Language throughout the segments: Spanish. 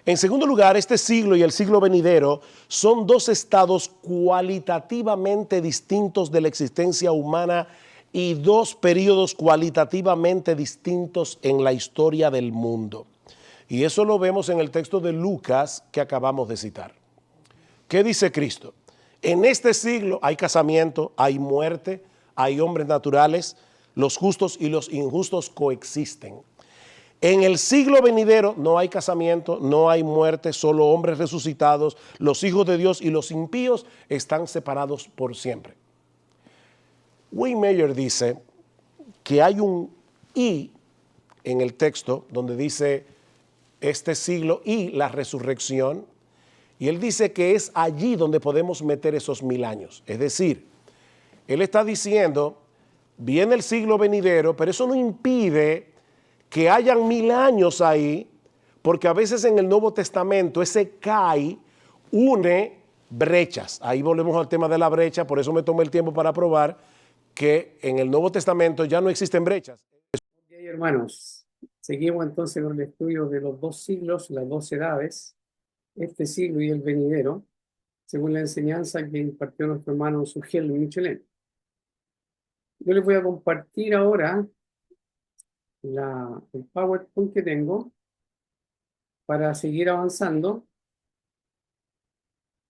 En segundo lugar, este siglo y el siglo venidero son dos estados cualitativamente distintos de la existencia humana y dos periodos cualitativamente distintos en la historia del mundo. Y eso lo vemos en el texto de Lucas que acabamos de citar. ¿Qué dice Cristo? En este siglo hay casamiento, hay muerte, hay hombres naturales, los justos y los injustos coexisten. En el siglo venidero no hay casamiento, no hay muerte, solo hombres resucitados, los hijos de Dios y los impíos están separados por siempre. Waymaker dice que hay un "y" en el texto donde dice este siglo y la resurrección, y él dice que es allí donde podemos meter esos 1000 años. Es decir, él está diciendo, viene el siglo venidero, pero eso no impide que hayan 1000 años ahí, porque a veces en el Nuevo Testamento ese "kai" une brechas. Ahí volvemos al tema de la brecha, por eso me tomé el tiempo para probar que en el Nuevo Testamento ya no existen brechas. Ok, hermanos, seguimos entonces con el estudio de los dos siglos, las dos edades, este siglo y el venidero, según la enseñanza que impartió nuestro hermano Sugiel Michelén. Yo les voy a compartir ahora el PowerPoint que tengo para seguir avanzando.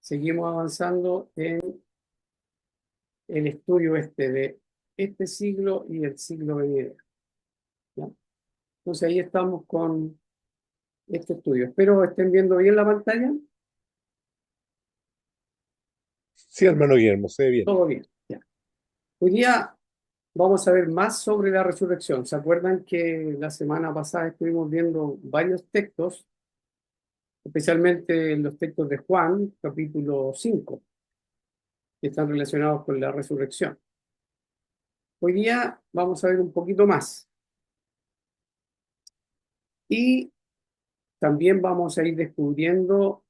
Seguimos avanzando en el estudio de este siglo y el siglo venidero, ¿ya? Entonces ahí estamos con este estudio. Espero estén viendo bien la pantalla. Sí, hermano Guillermo, se ve bien. Todo bien, ya. Hoy día vamos a ver más sobre la resurrección. ¿Se acuerdan que la semana pasada estuvimos viendo varios textos, especialmente los textos de Juan, capítulo 5, que están relacionados con la resurrección? Hoy día vamos a ver un poquito más. Y también vamos a ir descubriendo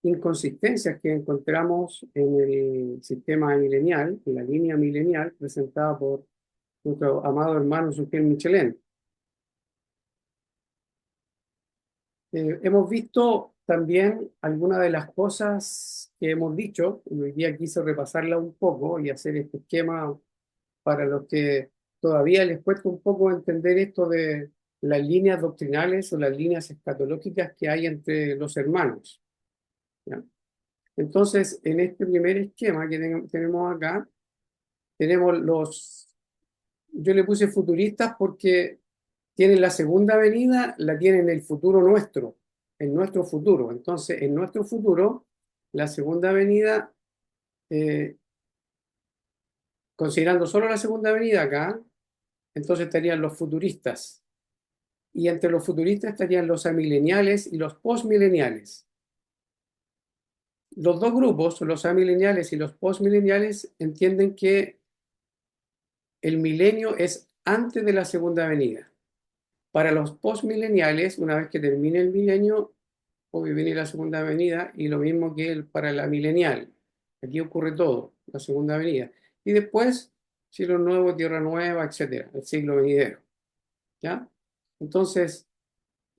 inconsistencias que encontramos en el sistema milenial, en la línea milenial presentada por nuestro amado hermano Sugiel Michelén. Hemos visto también algunas de las cosas que hemos dicho, y hoy día quise repasarla un poco y hacer este esquema para los que todavía les cuesta un poco entender esto de las líneas doctrinales o las líneas escatológicas que hay entre los hermanos, ¿ya? Entonces, en este primer esquema que tenemos acá, tenemos yo le puse futuristas porque tienen la segunda venida, la tienen el futuro nuestro, en nuestro futuro. Entonces, en nuestro futuro, la segunda venida, considerando solo la segunda venida acá, entonces estarían los futuristas. Y entre los futuristas estarían los amileniales y los postmileniales. Los dos grupos, los amileniales y los postmileniales, entienden que el milenio es antes de la segunda venida. Para los postmileniales, una vez que termine el milenio, obvio viene la segunda venida, y lo mismo que para la milenial. Aquí ocurre todo, la segunda venida. Y después, cielo nuevo, tierra nueva, etcétera, el siglo venidero, ¿ya? Entonces,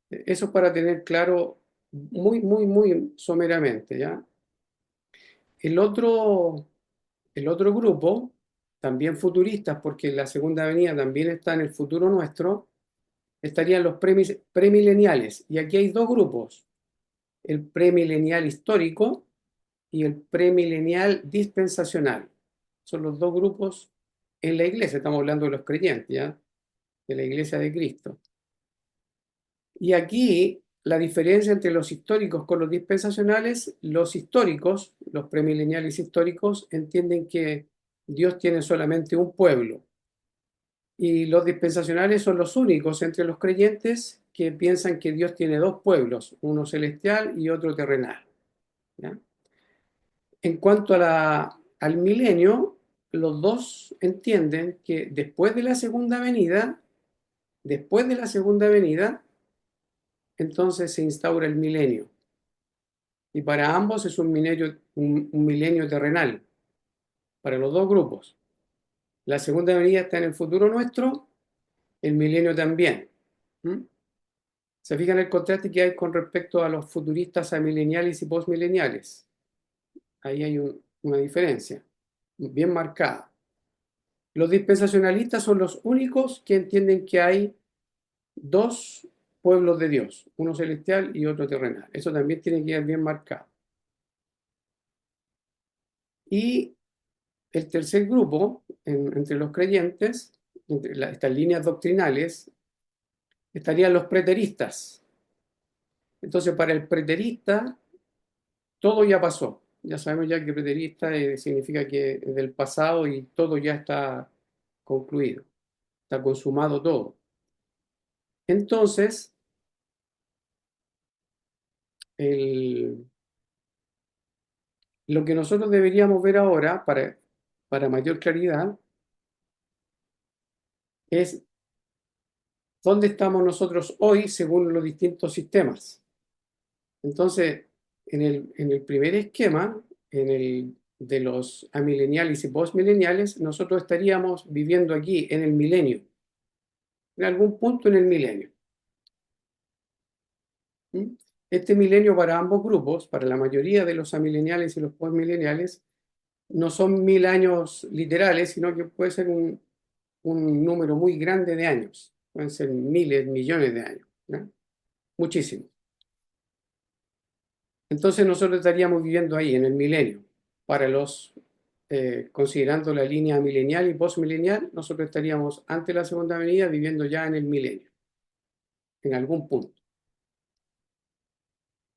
eso es para tener claro muy someramente, ¿ya? El otro grupo, también futuristas, porque la segunda venida también está en el futuro nuestro, estarían los premileniales. Y aquí hay dos grupos: el premilenial histórico y el premilenial dispensacional. Son los dos grupos en la iglesia, estamos hablando de los creyentes, ¿ya? De la iglesia de Cristo. Y aquí la diferencia entre los históricos con los dispensacionales: los históricos, los premileniales históricos, entienden que Dios tiene solamente un pueblo, y los dispensacionales son los únicos entre los creyentes que piensan que Dios tiene dos pueblos, uno celestial y otro terrenal, ¿ya? En cuanto al milenio, los dos entienden que después de la segunda venida, entonces se instaura el milenio. Y para ambos es un milenio terrenal, para los dos grupos. La segunda venida está en el futuro nuestro, el milenio también. ¿Mm? ¿Se fijan el contraste que hay con respecto a los futuristas amileniales y postmileniales? Ahí hay una diferencia bien marcada. Los dispensacionalistas son los únicos que entienden que hay dos pueblos de Dios, uno celestial y otro terrenal. Eso también tiene que ir bien marcado. Y el tercer grupo, entre los creyentes, entre estas líneas doctrinales, estarían los preteristas. Entonces, para el preterista, todo ya pasó. Ya sabemos ya que preterista significa que es del pasado y todo ya está concluido, está consumado todo. Entonces, lo que nosotros deberíamos ver ahora, para mayor claridad, es dónde estamos nosotros hoy según los distintos sistemas. Entonces, en el primer esquema, de los amileniales y postmileniales, nosotros estaríamos viviendo aquí en el milenio, en algún punto en el milenio. ¿Mm? Este milenio para ambos grupos, para la mayoría de los amileniales y los postmileniales, no son 1000 años literales, sino que puede ser un número muy grande de años. Pueden ser miles, millones de años, ¿no? Muchísimo. Entonces nosotros estaríamos viviendo ahí, en el milenio. Considerando la línea milenial y postmilenial, nosotros estaríamos ante la segunda venida viviendo ya en el milenio, en algún punto.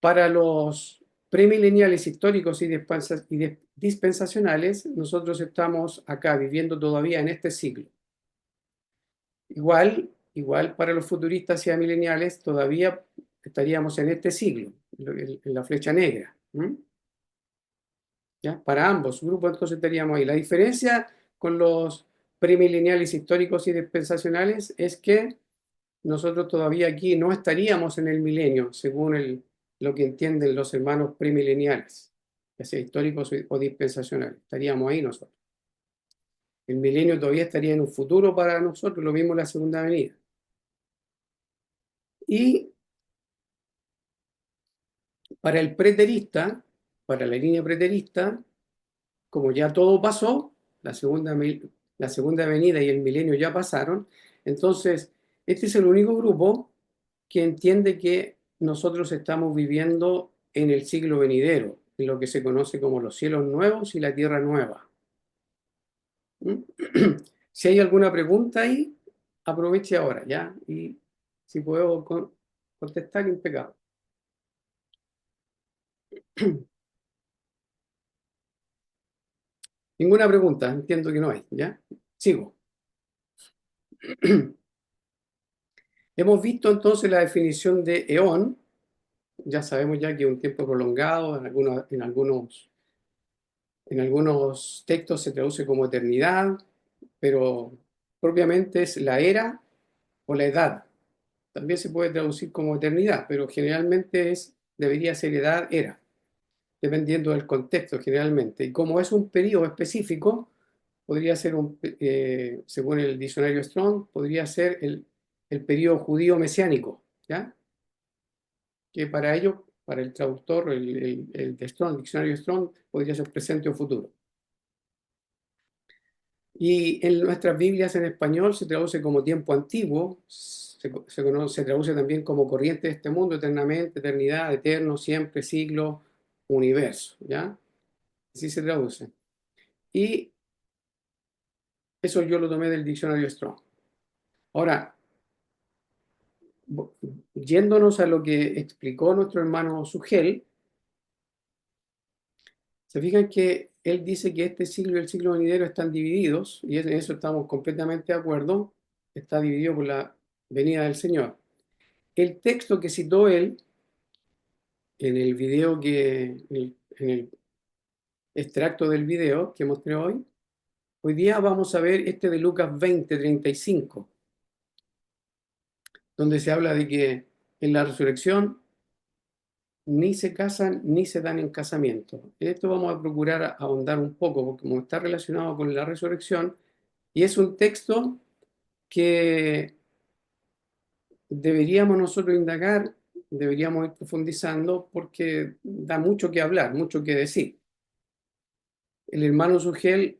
Para los premileniales históricos y dispensacionales, nosotros estamos acá viviendo todavía en este siglo. Igual para los futuristas y amileniales, todavía estaríamos en este siglo, en la flecha negra. ¿Ya? Para ambos grupos entonces estaríamos ahí. La diferencia con los premileniales históricos y dispensacionales es que nosotros todavía aquí no estaríamos en el milenio, según lo que entienden los hermanos premileniales, ya sea históricos o dispensacionales. Estaríamos ahí nosotros. El milenio todavía estaría en un futuro para nosotros, lo mismo en la segunda venida. Y para el preterista, para la línea preterista, como ya todo pasó, la segunda venida y el milenio ya pasaron, entonces este es el único grupo que entiende que nosotros estamos viviendo en el siglo venidero, en lo que se conoce como los cielos nuevos y la tierra nueva. ¿Mm? Si hay alguna pregunta ahí, aproveche ahora, ¿ya? Y si puedo contestar, impecable. Ninguna pregunta, entiendo que no hay, ¿ya? Sigo. Hemos visto entonces la definición de eón. Ya sabemos ya que un tiempo prolongado, en algunos textos se traduce como eternidad, pero propiamente es la era o la edad. También se puede traducir como eternidad, pero generalmente debería ser edad, era, dependiendo del contexto generalmente. Y como es un periodo específico, podría ser, según el diccionario Strong, podría ser el periodo judío mesiánico, ¿ya? Que para ello, para el traductor, el de Strong, el diccionario Strong, podría ser presente o futuro. Y en nuestras Biblias en español se traduce como tiempo antiguo, se traduce también como corriente de este mundo, eternamente, eternidad, eterno, siempre, siglo, universo, ¿ya? Así se traduce. Y eso yo lo tomé del diccionario Strong. Ahora, yéndonos a lo que explicó nuestro hermano Sugel, se fijan que él dice que este siglo y el siglo venidero están divididos, y en eso estamos completamente de acuerdo, está dividido por la venida del Señor. El texto que citó él en el video en el extracto del video que mostré hoy día vamos a ver este de Lucas 20:35, donde se habla de que en la resurrección ni se casan ni se dan en casamiento. En esto vamos a procurar ahondar un poco, porque como está relacionado con la resurrección, y es un texto que deberíamos nosotros indagar, deberíamos ir profundizando porque da mucho que hablar, mucho que decir. El hermano Sugel,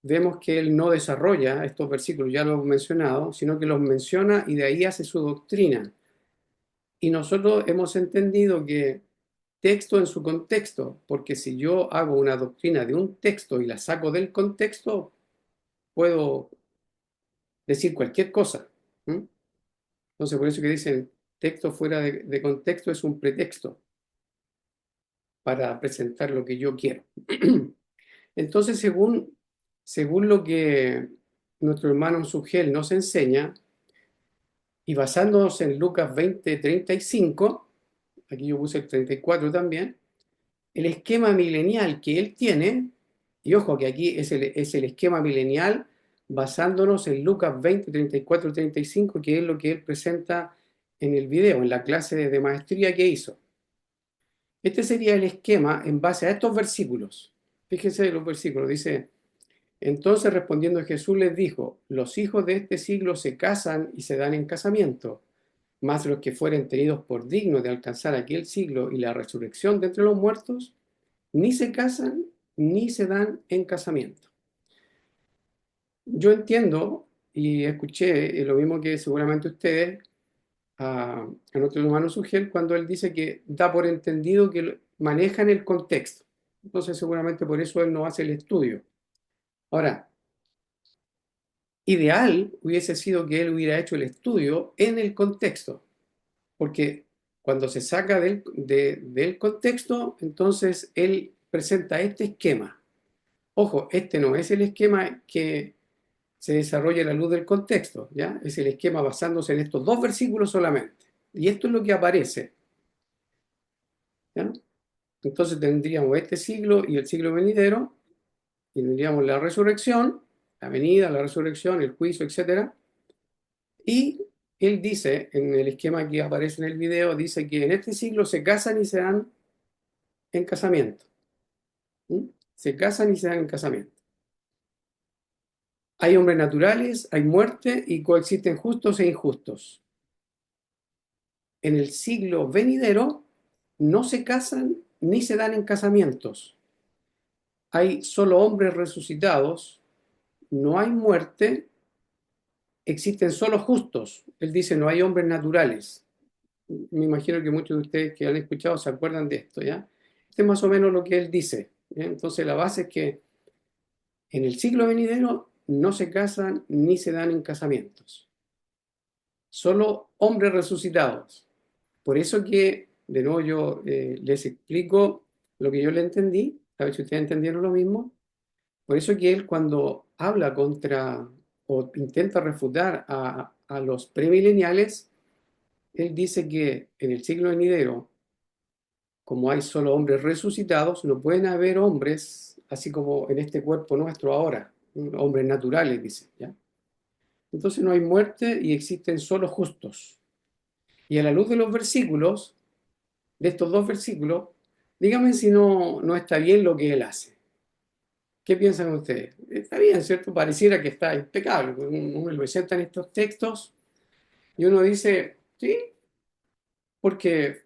vemos que él no desarrolla estos versículos, ya lo hemos mencionado, sino que los menciona y de ahí hace su doctrina. Y nosotros hemos entendido que texto en su contexto, porque si yo hago una doctrina de un texto y la saco del contexto, puedo decir cualquier cosa. ¿Mm? Entonces, por eso que dicen, texto fuera de contexto es un pretexto para presentar lo que yo quiero. Entonces, según lo que nuestro hermano Sugel nos enseña, y basándonos en Lucas 20:35, aquí yo puse el 34 también, el esquema milenial que él tiene, y ojo que aquí es el esquema milenial basándonos en Lucas 20:34-35, que es lo que él presenta en el video, en la clase de maestría que hizo. Este sería el esquema en base a estos versículos. Fíjense los versículos, dice: entonces respondiendo Jesús les dijo, los hijos de este siglo se casan y se dan en casamiento, mas los que fueren tenidos por dignos de alcanzar aquel siglo y la resurrección de entre los muertos, ni se casan ni se dan en casamiento. Yo entiendo y escuché lo mismo que seguramente ustedes a nuestro hermano Sugel cuando él dice que da por entendido que manejan el contexto. Entonces seguramente por eso él no hace el estudio. Ahora, ideal hubiese sido que él hubiera hecho el estudio en el contexto, porque cuando se saca del contexto, entonces él presenta este esquema. Ojo, este no es el esquema que se desarrolla a la luz del contexto, ¿ya? Es el esquema basándose en estos dos versículos solamente. Y esto es lo que aparece, ¿ya? Entonces tendríamos este siglo y el siglo venidero, y tendríamos la resurrección, la venida, la resurrección, el juicio, etc. Y él dice, en el esquema que aparece en el video, dice que en este siglo se casan y se dan en casamiento. ¿Mm? Se casan y se dan en casamiento. Hay hombres naturales, hay muerte y coexisten justos e injustos. En el siglo venidero no se casan ni se dan en casamientos. Hay solo hombres resucitados, no hay muerte, existen solo justos. Él dice, no hay hombres naturales. Me imagino que muchos de ustedes que han escuchado se acuerdan de esto, ¿ya? Este es más o menos lo que él dice, ¿ya? Entonces la base es que en el siglo venidero no se casan ni se dan en casamientos. Solo hombres resucitados. Por eso que, de nuevo, yo les explico lo que yo le entendí, a ver si ustedes entendieron lo mismo. Por eso que él cuando habla contra o intenta refutar a los premileniales, él dice que en el siglo venidero, como hay solo hombres resucitados, no pueden haber hombres así como en este cuerpo nuestro ahora, hombres naturales, dice, ¿ya? Entonces no hay muerte y existen solo justos. Y a la luz de los versículos, de estos dos versículos, díganme si no está bien lo que él hace. ¿Qué piensan ustedes? Está bien, ¿cierto? Pareciera que está impecable. Uno lo presenta en estos textos y uno dice, sí, porque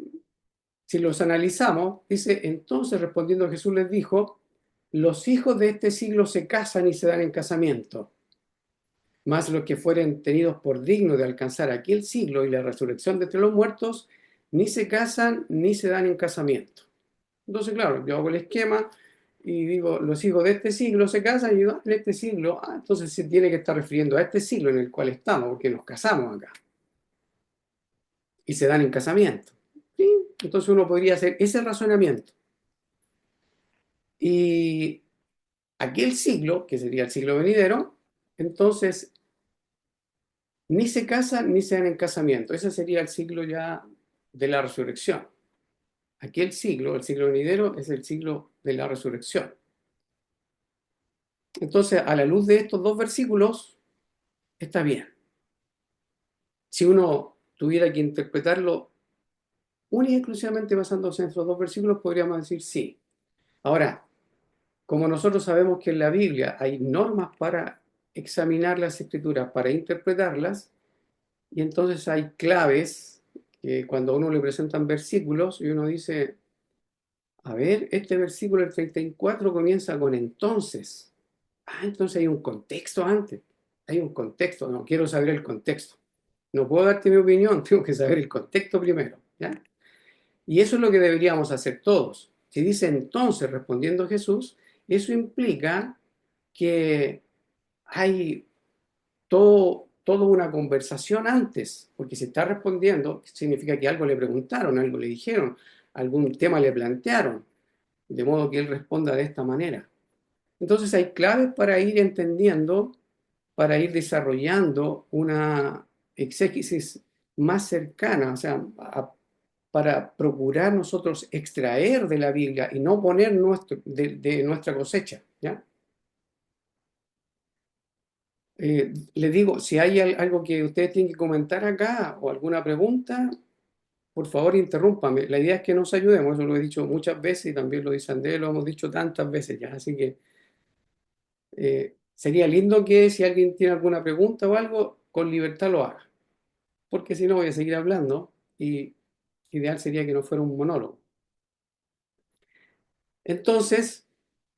si los analizamos, dice, entonces respondiendo Jesús les dijo, los hijos de este siglo se casan y se dan en casamiento, mas los que fueren tenidos por dignos de alcanzar aquel siglo y la resurrección de entre los muertos, ni se casan ni se dan en casamiento. Entonces, claro, yo hago el esquema y digo, los hijos de este siglo se casan y digo, en este siglo, entonces se tiene que estar refiriendo a este siglo en el cual estamos, porque nos casamos acá. Y se dan en casamiento. ¿Sí? Entonces uno podría hacer ese razonamiento. Y aquel siglo, que sería el siglo venidero, entonces ni se casan ni se dan en casamiento. Ese sería el siglo ya de la resurrección. Aquel siglo, el siglo venidero, es el siglo de la resurrección. Entonces, a la luz de estos dos versículos, está bien. Si uno tuviera que interpretarlo única y exclusivamente basándose en estos dos versículos, podríamos decir sí. Ahora, como nosotros sabemos que en la Biblia hay normas para examinar las escrituras, para interpretarlas, Y entonces hay claves que cuando a uno le presentan versículos y uno dice, a ver, este versículo, el 34, comienza con entonces. Ah, entonces hay un contexto antes. Hay un contexto. No quiero saber el contexto. No puedo darte mi opinión, tengo que saber el contexto primero. ¿Ya? Y eso es lo que deberíamos hacer todos. Si dice entonces, respondiendo Jesús, eso implica que hay toda una conversación antes, porque si está respondiendo, significa que algo le preguntaron, algo le dijeron, algún tema le plantearon, de modo que él responda de esta manera. Entonces hay claves para ir entendiendo, para ir desarrollando una exégesis más cercana, o sea, para procurar nosotros extraer de la Biblia y no poner de nuestra cosecha, ¿ya? Les digo, si hay algo que ustedes tienen que comentar acá o alguna pregunta, por favor interrúmpame. La idea es que nos ayudemos, eso lo he dicho muchas veces y también lo dice Andrés, lo hemos dicho tantas veces ya, así que sería lindo que si alguien tiene alguna pregunta o algo, con libertad lo haga, porque si no voy a seguir hablando y ideal sería que no fuera un monólogo. Entonces,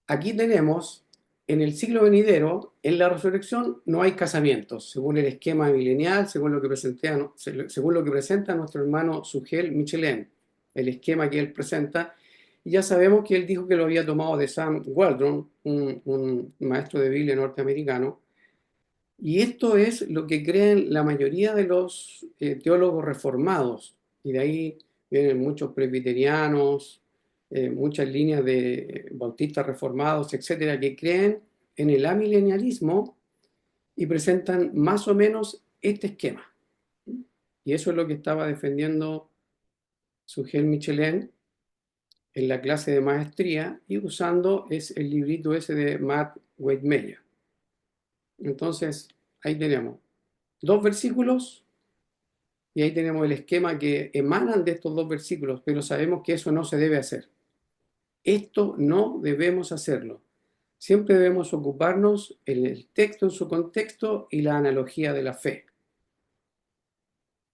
aquí tenemos, en el siglo venidero, en la resurrección no hay casamientos, según el esquema milenial, según lo que presenta nuestro hermano Sugel Michelin, el esquema que él presenta. Y ya sabemos que él dijo que lo había tomado de Sam Waldron, un maestro de Biblia norteamericano. Y esto es lo que creen la mayoría de los teólogos reformados. Y de ahí vienen muchos presbiterianos, muchas líneas de bautistas reformados, etcétera, que creen en el amilenialismo y presentan más o menos este esquema. Y eso es lo que estaba defendiendo Sugel Michelin en la clase de maestría y usando el librito ese de Matt Weidmeyer. Entonces, ahí tenemos dos versículos y ahí tenemos el esquema que emanan de estos dos versículos, pero sabemos que eso no se debe hacer. Esto no debemos hacerlo. Siempre debemos ocuparnos en el texto en su contexto y la analogía de la fe.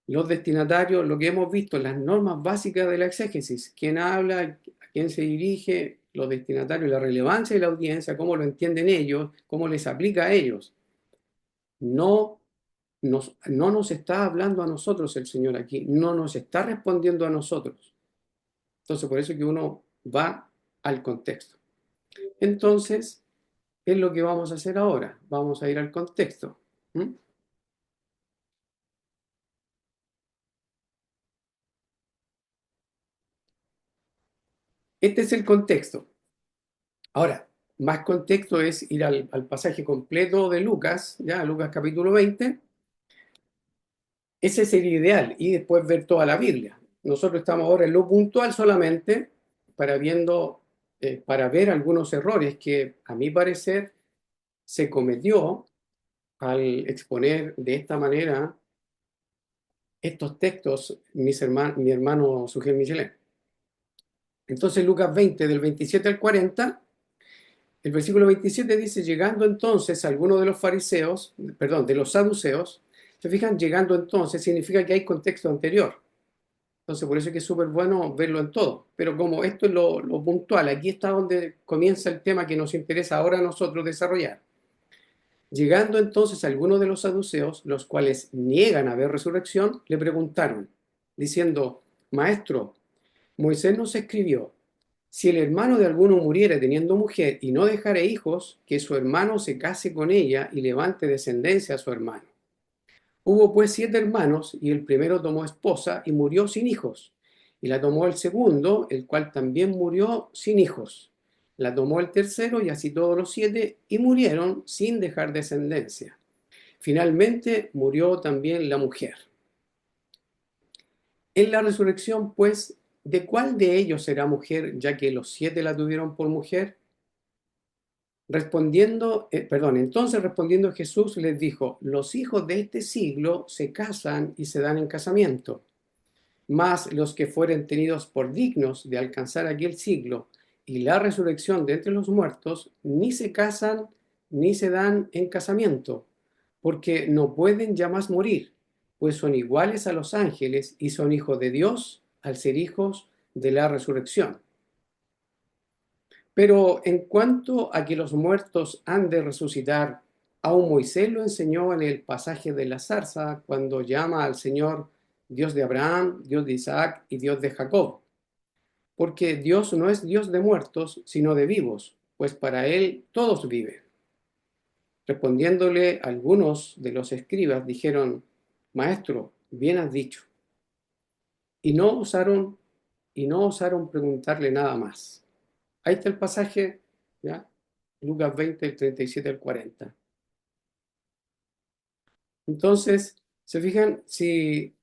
Los destinatarios, lo que hemos visto, las normas básicas de la exégesis, quién habla, a quién se dirige, los destinatarios, la relevancia de la audiencia, cómo lo entienden ellos, cómo les aplica a ellos. No no nos está hablando a nosotros el Señor aquí, no nos está respondiendo a nosotros. Entonces, por eso que uno va al contexto. Entonces, es lo que vamos a hacer ahora. Vamos a ir al contexto. ¿Mm? Este es el contexto. Ahora, más contexto es ir al pasaje completo de Lucas, ya, Lucas capítulo 20. Ese sería ideal y después ver toda la Biblia. Nosotros estamos ahora en lo puntual solamente para ver algunos errores que a mi parecer se cometió al exponer de esta manera estos textos mi hermano Sugel Michelin. Entonces Lucas 20 del 27 al 40, el versículo 27 dice, llegando entonces algunos de los fariseos, perdón, de los saduceos, se fijan, llegando entonces significa que hay contexto anterior. Entonces, por eso es que es súper bueno verlo en todo. Pero como esto es lo puntual, aquí está donde comienza el tema que nos interesa ahora a nosotros desarrollar. Llegando entonces algunos de los saduceos, los cuales niegan haber resurrección, le preguntaron, diciendo, Maestro, Moisés nos escribió, si el hermano de alguno muriere teniendo mujer y no dejare hijos, que su hermano se case con ella y levante descendencia a su hermano. Hubo pues 7 hermanos, y el primero tomó esposa y murió sin hijos. Y la tomó el segundo, el cual también murió sin hijos. La tomó el tercero, y así todos los 7, y murieron sin dejar descendencia. Finalmente murió también la mujer. En la resurrección, pues, ¿de cuál de ellos será mujer, ya que los 7 la tuvieron por mujer? Entonces respondiendo Jesús les dijo, los hijos de este siglo se casan y se dan en casamiento, mas los que fueren tenidos por dignos de alcanzar aquel siglo y la resurrección de entre los muertos, ni se casan ni se dan en casamiento, porque no pueden ya más morir, pues son iguales a los ángeles y son hijos de Dios al ser hijos de la resurrección. Pero en cuanto a que los muertos han de resucitar, aún Moisés lo enseñó en el pasaje de la zarza, cuando llama al Señor Dios de Abraham, Dios de Isaac y Dios de Jacob. Porque Dios no es Dios de muertos, sino de vivos, pues para Él todos viven. Respondiéndole algunos de los escribas, dijeron: Maestro, bien has dicho. Y no osaron preguntarle nada más. Ahí está el pasaje, ¿ya? Lucas 20, el 37 al 40. Entonces, se fijan, si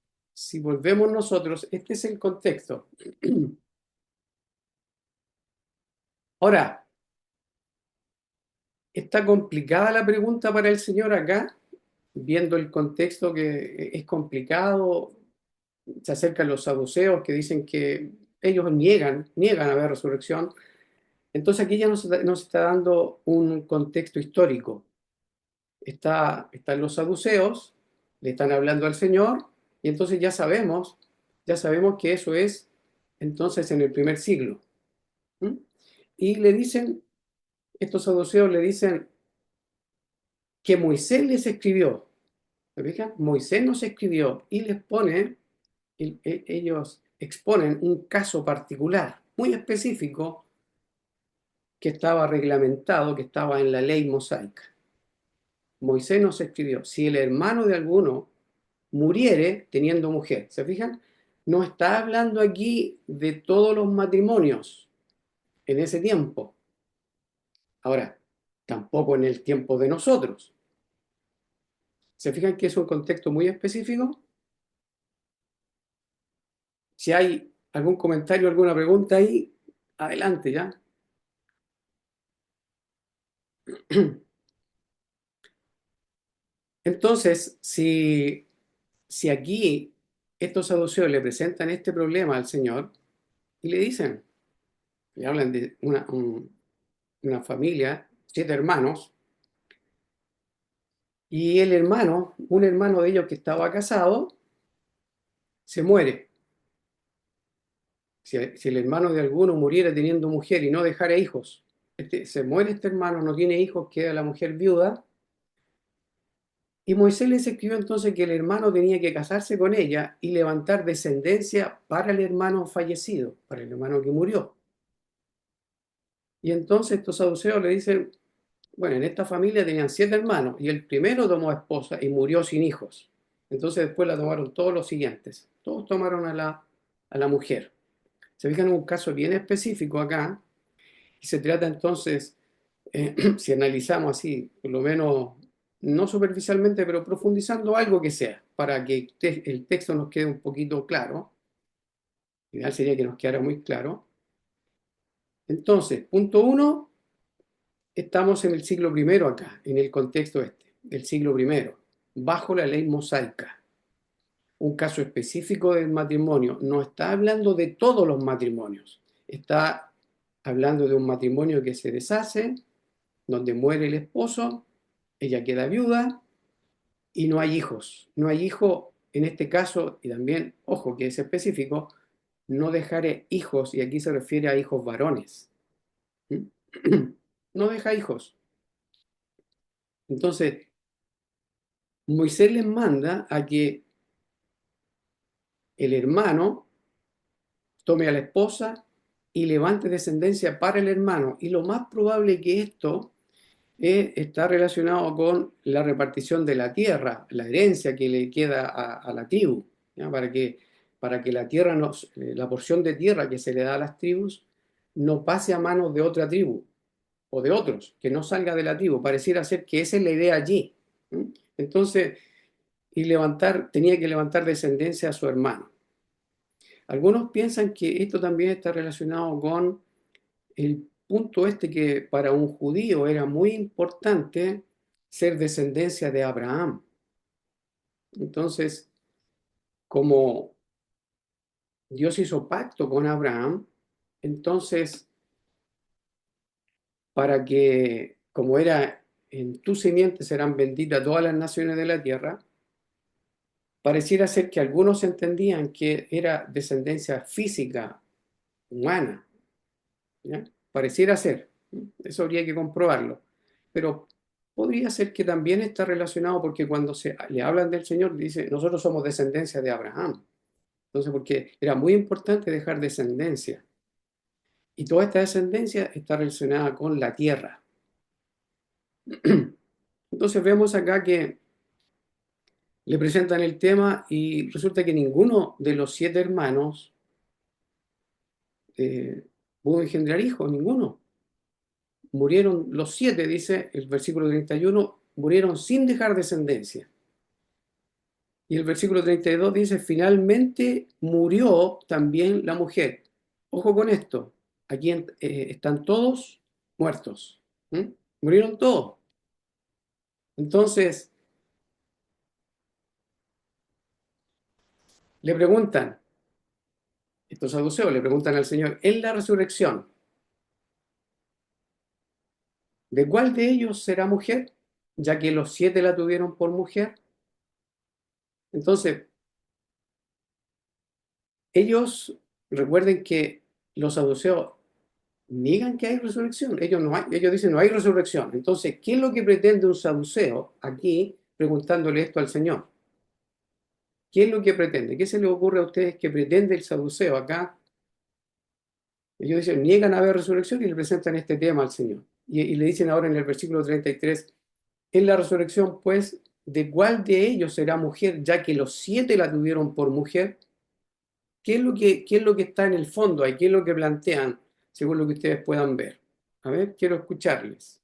volvemos nosotros, este es el contexto. Ahora, está complicada la pregunta para el Señor acá, viendo el contexto que es complicado. Se acercan los saduceos que dicen que ellos niegan haber resurrección. Entonces aquí ya nos está dando un contexto histórico. Están los saduceos, le están hablando al Señor, y entonces ya sabemos que eso es entonces en el primer siglo. ¿Mm? Y le dicen, estos saduceos le dicen que Moisés les escribió. ¿Me fijan? Moisés nos escribió y les pone, ellos exponen un caso particular, muy específico, que estaba reglamentado, que estaba en la ley mosaica. Moisés nos escribió: si el hermano de alguno muriere teniendo mujer. ¿Se fijan? No está hablando aquí de todos los matrimonios en ese tiempo. Ahora, tampoco en el tiempo de nosotros. ¿Se fijan que es un contexto muy específico? Si hay algún comentario, alguna pregunta ahí, adelante ya. Entonces, si aquí estos saduceos le presentan este problema al Señor y le dicen, le hablan de una familia, 7 hermanos, y un hermano de ellos que estaba casado, se muere. Si el hermano de alguno muriera teniendo mujer y no dejara hijos, se muere este hermano, no tiene hijos, queda la mujer viuda. Y Moisés les escribió entonces que el hermano tenía que casarse con ella y levantar descendencia para el hermano fallecido, para el hermano que murió. Y entonces estos saduceos le dicen, bueno, en esta familia tenían 7 hermanos y el primero tomó esposa y murió sin hijos. Entonces después la tomaron todos los siguientes. Todos tomaron a la mujer. Se fijan en un caso bien específico acá y se trata entonces, si analizamos así, por lo menos no superficialmente, pero profundizando algo que sea, para que el texto nos quede un poquito claro. Ideal sería que nos quedara muy claro. Entonces, punto 1. Estamos en el siglo primero acá, en el contexto del siglo primero, bajo la ley mosaica. Un caso específico del matrimonio. No está hablando de todos los matrimonios. Está hablando de un matrimonio que se deshace, donde muere el esposo, ella queda viuda y no hay hijos. No hay hijo en este caso, y también, ojo que es específico, no dejaré hijos, y aquí se refiere a hijos varones. No deja hijos. Entonces, Moisés les manda a que el hermano tome a la esposa y levante descendencia para el hermano. Y lo más probable que esto está relacionado con la repartición de la tierra, la herencia que le queda a la tribu, ¿ya? Para que la tierra la porción de tierra que se le da a las tribus no pase a manos de otra tribu o de otros, que no salga de la tribu. Pareciera ser que esa es la idea allí. Entonces, tenía que levantar descendencia a su hermano. Algunos piensan que esto también está relacionado con el punto que para un judío era muy importante ser descendencia de Abraham. Entonces, como Dios hizo pacto con Abraham, entonces, para que, como era en tu simiente serán benditas todas las naciones de la tierra, pareciera ser que algunos entendían que era descendencia física, humana, ¿ya? Pareciera ser, eso habría que comprobarlo, pero podría ser que también está relacionado porque cuando le hablan del Señor, dice, nosotros somos descendencia de Abraham. Entonces, porque era muy importante dejar descendencia. Y toda esta descendencia está relacionada con la tierra. Entonces vemos acá que le presentan el tema y resulta que ninguno de los 7 hermanos eh, pudo engendrar hijos, ninguno. Murieron los 7, dice el versículo 31, murieron sin dejar descendencia. Y el versículo 32 dice, finalmente murió también la mujer. Ojo con esto, aquí están todos muertos. ¿Mm? Murieron todos. Entonces, le preguntan, estos saduceos le preguntan al Señor, en la resurrección, ¿de cuál de ellos será mujer? Ya que los 7 la tuvieron por mujer. Entonces, ellos, recuerden que los saduceos niegan que hay resurrección. Ellos dicen no hay resurrección. Entonces, ¿qué es lo que pretende un saduceo aquí preguntándole esto al Señor? ¿Qué es lo que pretende? ¿Qué se les ocurre a ustedes que pretende el saduceo acá? Ellos dicen, niegan haber resurrección y le presentan este tema al Señor. Y le dicen ahora en el versículo 33, en la resurrección, pues, ¿de cuál de ellos será mujer, ya que los 7 la tuvieron por mujer? ¿Qué es lo que está en el fondo ahí? ¿Qué es lo que plantean, según lo que ustedes puedan ver? A ver, quiero escucharles.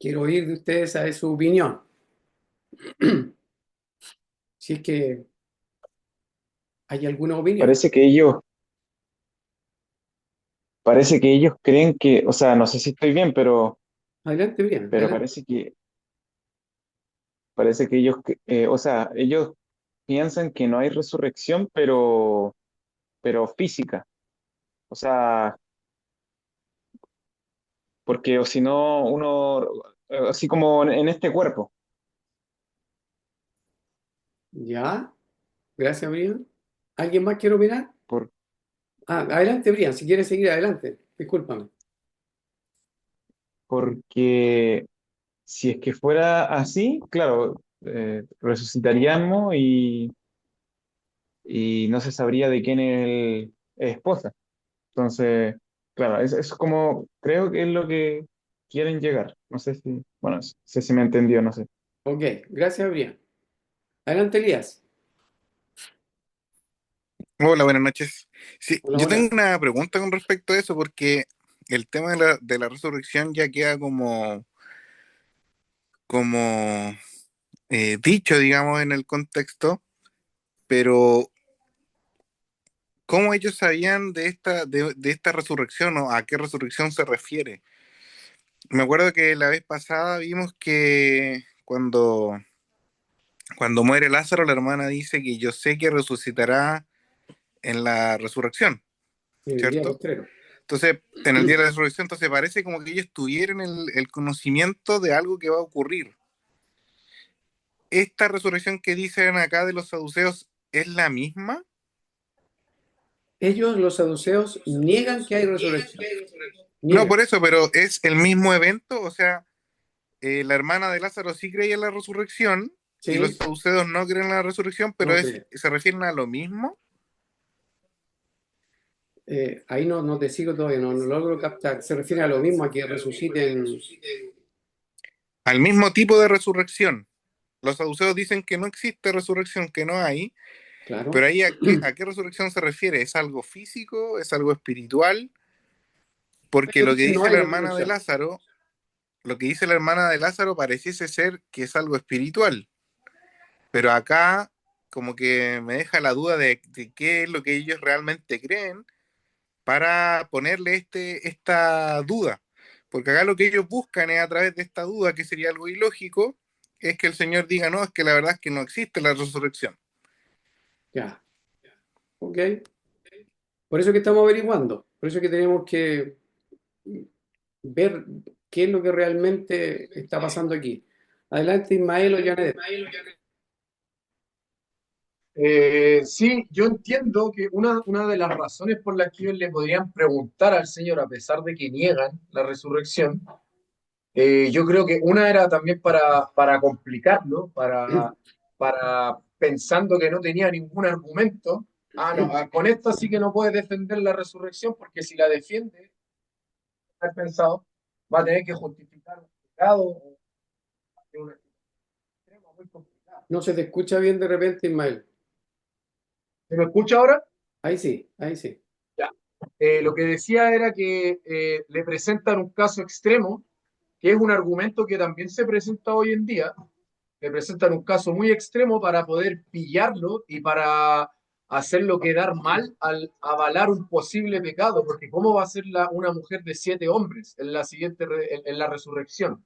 Quiero oír de ustedes a ver su opinión. Si es que hay alguna opinión. Parece que parece que ellos creen que, o sea, no sé si estoy bien, Adelante, bien, pero adelante. parece que ellos, o sea, ellos piensan que no hay resurrección, pero física. O sea, porque o si no, uno, así como en este cuerpo, Ya, gracias, Brian. ¿Alguien más quiere opinar? por, Adelante, Brian, si quieres seguir adelante. Discúlpame. porque si es que fuera así, claro, resucitaríamos y no se sabría de quién es esposa. Entonces, claro, es como, creo que es lo que quieren llegar. No sé si, bueno, no sé si me entendió, no sé. Ok, gracias, Brian. Adelante, Elías. Hola, buenas noches. Sí, Hola, yo tengo hola. una pregunta con respecto a eso porque el tema de la resurrección ya queda como dicho, digamos, en el contexto, pero ¿cómo ellos sabían de esta resurrección o a qué resurrección se refiere? Me acuerdo que la vez pasada vimos que cuando muere Lázaro, la hermana dice que yo sé que resucitará en la resurrección, En el día ¿cierto? postrero. Entonces, en el día de la resurrección, entonces parece como que ellos tuvieron el conocimiento de algo que va a ocurrir. ¿Esta resurrección que dicen acá de los saduceos es la misma? Ellos, los saduceos, niegan que hay resurrección. No, Niegan. por eso, pero es el mismo evento, o sea, la hermana de Lázaro sí creía en la resurrección y los Sí, saduceos no creen en la resurrección, pero no creen. se refieren a lo mismo, Ahí no te sigo todavía, no logro captar. Se refiere a lo mismo, a que resuciten. al mismo tipo de resurrección. Los saduceos dicen que no existe resurrección, que no hay, pero Claro. ahí a qué resurrección se refiere? ¿Es algo físico? ¿Es algo espiritual? Porque Ellos lo que dicen no dice hay la hermana de resurrección. Lázaro, lo que dice la hermana de Lázaro pareciese ser que es algo espiritual, pero acá como que me deja la duda de qué es lo que ellos realmente creen para ponerle esta duda, porque acá lo que ellos buscan es a través de esta duda, que sería algo ilógico, es que el Señor diga, no, es que la verdad es que no existe la resurrección. Ya, ok. Por eso que estamos averiguando. Por eso que tenemos que ver qué es lo que realmente está pasando aquí. Adelante, Ismael o Janet. Sí, yo entiendo que una de las razones por las que ellos le podrían preguntar al Señor, a pesar de que niegan la resurrección, yo creo que una era también para complicarlo, para pensando que no tenía ningún argumento. Ah, no, con esto sí que no puede defender la resurrección, porque si la defiende, ha pensado, va a tener que justificar un pecado o un extremo muy complicado. No se te escucha bien de repente, Ismael. ¿Se me escucha ahora? Ahí sí, ahí sí. Ya. Lo que decía era que le presentan un caso extremo, que es un argumento que también se presenta hoy en día. Le presentan un caso muy extremo para poder pillarlo y para hacerlo quedar mal al avalar un posible pecado, porque ¿cómo va a ser una mujer de 7 hombres en la siguiente en la resurrección?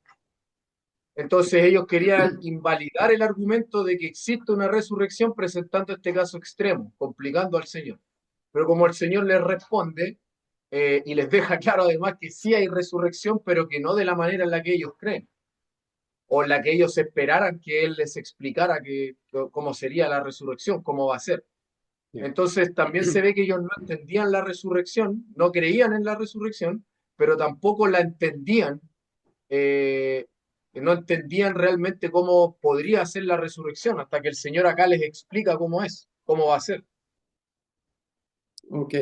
Entonces ellos querían invalidar el argumento de que existe una resurrección presentando este caso extremo, complicando al Señor. Pero como el Señor les responde y les deja claro además que sí hay resurrección, pero que no de la manera en la que ellos creen, o en la que ellos esperaran que Él les explicara cómo sería la resurrección, cómo va a ser. Bien. Entonces también se ve que ellos no entendían la resurrección, no creían en la resurrección, pero tampoco la entendían, eh, no entendían realmente cómo podría ser la resurrección, hasta que el Señor acá les explica cómo es, cómo va a ser. Ok,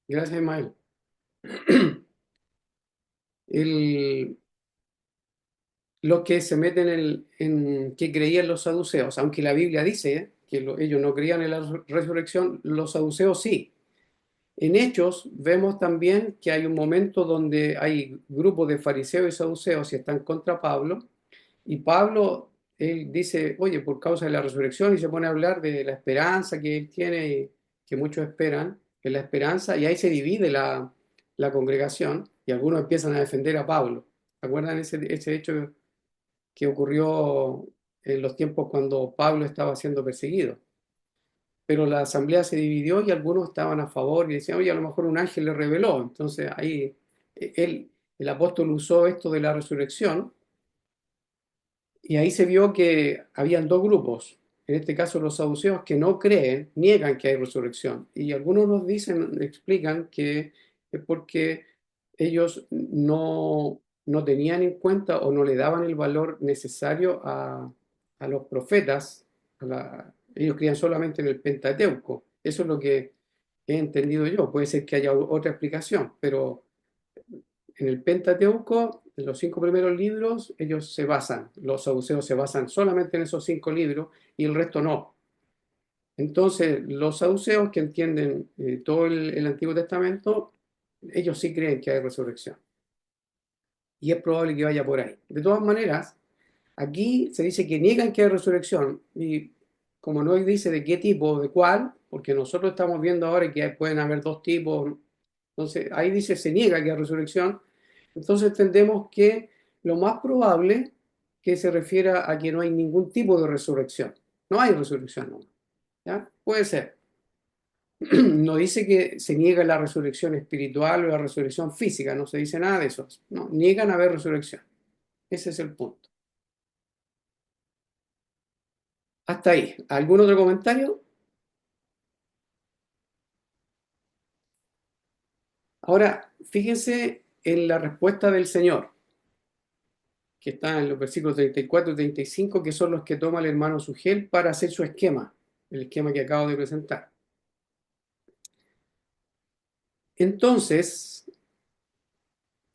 gracias, Ismael. Los que se meten en que creían los saduceos, aunque la Biblia dice que ellos no creían en la resurrección, los saduceos sí. En Hechos vemos también que hay un momento donde hay grupos de fariseos y saduceos y están contra Pablo, y Pablo, él dice, oye, por causa de la resurrección, y se pone a hablar de la esperanza que él tiene y que muchos esperan, que es la esperanza, y ahí se divide la congregación, y algunos empiezan a defender a Pablo. ¿Se acuerdan ese hecho que ocurrió en los tiempos cuando Pablo estaba siendo perseguido? Pero la asamblea se dividió y algunos estaban a favor y decían, oye, a lo mejor un ángel le reveló. Entonces ahí el apóstol usó esto de la resurrección y ahí se vio que habían dos grupos. En este caso los saduceos que no creen, niegan que hay resurrección. Y algunos nos dicen, explican que es porque ellos no tenían en cuenta o no le daban el valor necesario a los profetas. Ellos creían solamente en el Pentateuco. Eso es lo que he entendido yo. Puede ser que haya otra explicación, pero en el Pentateuco, en los 5 primeros libros, ellos se basan, los saduceos se basan solamente en esos 5 libros y el resto no. Entonces, los saduceos que entienden todo el Antiguo Testamento, ellos sí creen que hay resurrección. Y es probable que vaya por ahí. De todas maneras, aquí se dice que niegan que hay resurrección. Y como no dice de qué tipo, de cuál, porque nosotros estamos viendo ahora que pueden haber dos tipos. Entonces, ahí dice se niega que hay resurrección. Entonces entendemos que lo más probable que se refiera a que no hay ningún tipo de resurrección. No hay resurrección, no. ¿Ya? Puede ser. No dice que se niega la resurrección espiritual o la resurrección física, no se dice nada de eso. No, niegan haber resurrección. Ese es el punto. Hasta ahí. ¿Algún otro comentario? Ahora, fíjense en la respuesta del Señor, que está en los versículos 34 y 35, que son los que toma el hermano Sugel para hacer su esquema, el esquema que acabo de presentar. Entonces,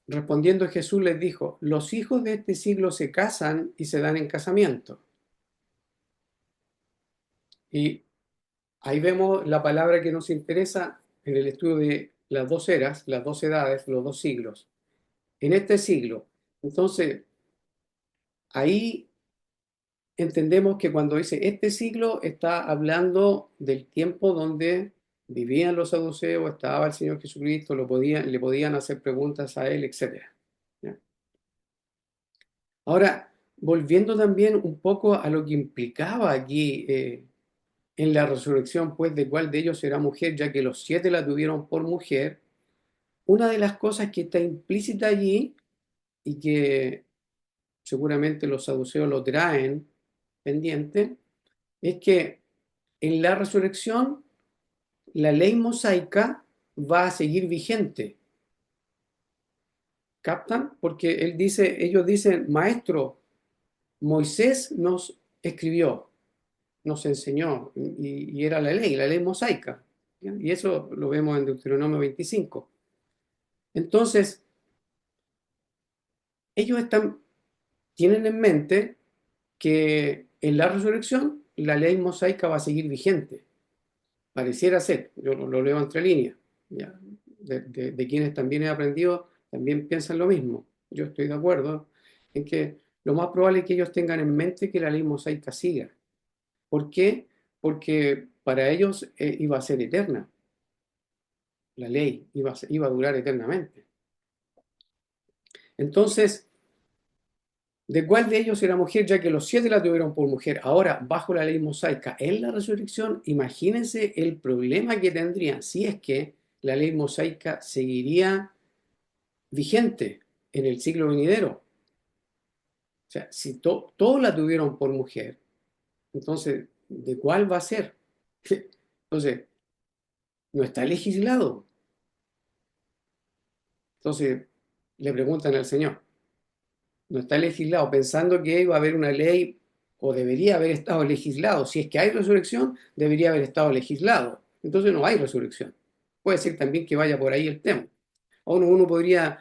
respondiendo Jesús les dijo, los hijos de este siglo se casan y se dan en casamiento. Y ahí vemos la palabra que nos interesa en el estudio de las dos eras, las dos edades, los dos siglos. En este siglo. Entonces, ahí entendemos que cuando dice este siglo está hablando del tiempo donde vivían los saduceos, estaba el Señor Jesucristo, le podían hacer preguntas a él, etc. ¿Ya? Ahora, volviendo también un poco a lo que implicaba aquí en la resurrección, pues de cuál de ellos será mujer, ya que los 7 la tuvieron por mujer, una de las cosas que está implícita allí y que seguramente los saduceos lo traen pendiente, es que en la resurrección la ley mosaica va a seguir vigente. ¿Captan? Porque ellos dicen, maestro, Moisés nos escribió, nos enseñó, y era la ley mosaica. ¿Ya? Y eso lo vemos en Deuteronomio 25. Entonces, ellos tienen en mente que en la resurrección la ley mosaica va a seguir vigente. Pareciera ser, yo lo leo entre líneas. ¿Ya? De quienes también he aprendido, también piensan lo mismo. Yo estoy de acuerdo en que lo más probable es que ellos tengan en mente que la ley mosaica siga. ¿Por qué? Porque para ellos iba a ser eterna. La ley iba a durar eternamente. Entonces, ¿de cuál de ellos era mujer? Ya que los 7 la tuvieron por mujer. Ahora, bajo la ley mosaica, en la resurrección, imagínense el problema que tendrían si es que la ley mosaica seguiría vigente en el siglo venidero. O sea, si todos la tuvieron por mujer, entonces, ¿de cuál va a ser? Entonces, no está legislado. Entonces, le preguntan al Señor, no está legislado, pensando que iba a haber una ley o debería haber estado legislado. Si es que hay resurrección, debería haber estado legislado. Entonces no hay resurrección. Puede ser también que vaya por ahí el tema. O uno podría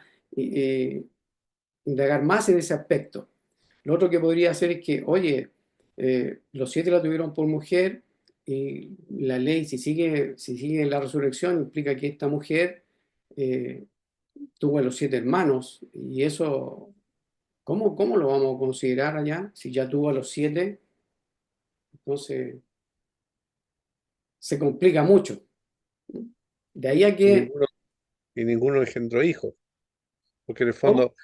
indagar más en ese aspecto. Lo otro que podría hacer es que, oye, los 7 la tuvieron por mujer y la ley, si sigue la resurrección, implica que esta mujer tuvo a los 7 hermanos y eso, ¿cómo lo vamos a considerar allá? Si ya tuvo a los 7, entonces se complica mucho. De ahí a Y que, ninguno, y ninguno engendró hijos, porque en el ¿cómo? fondo,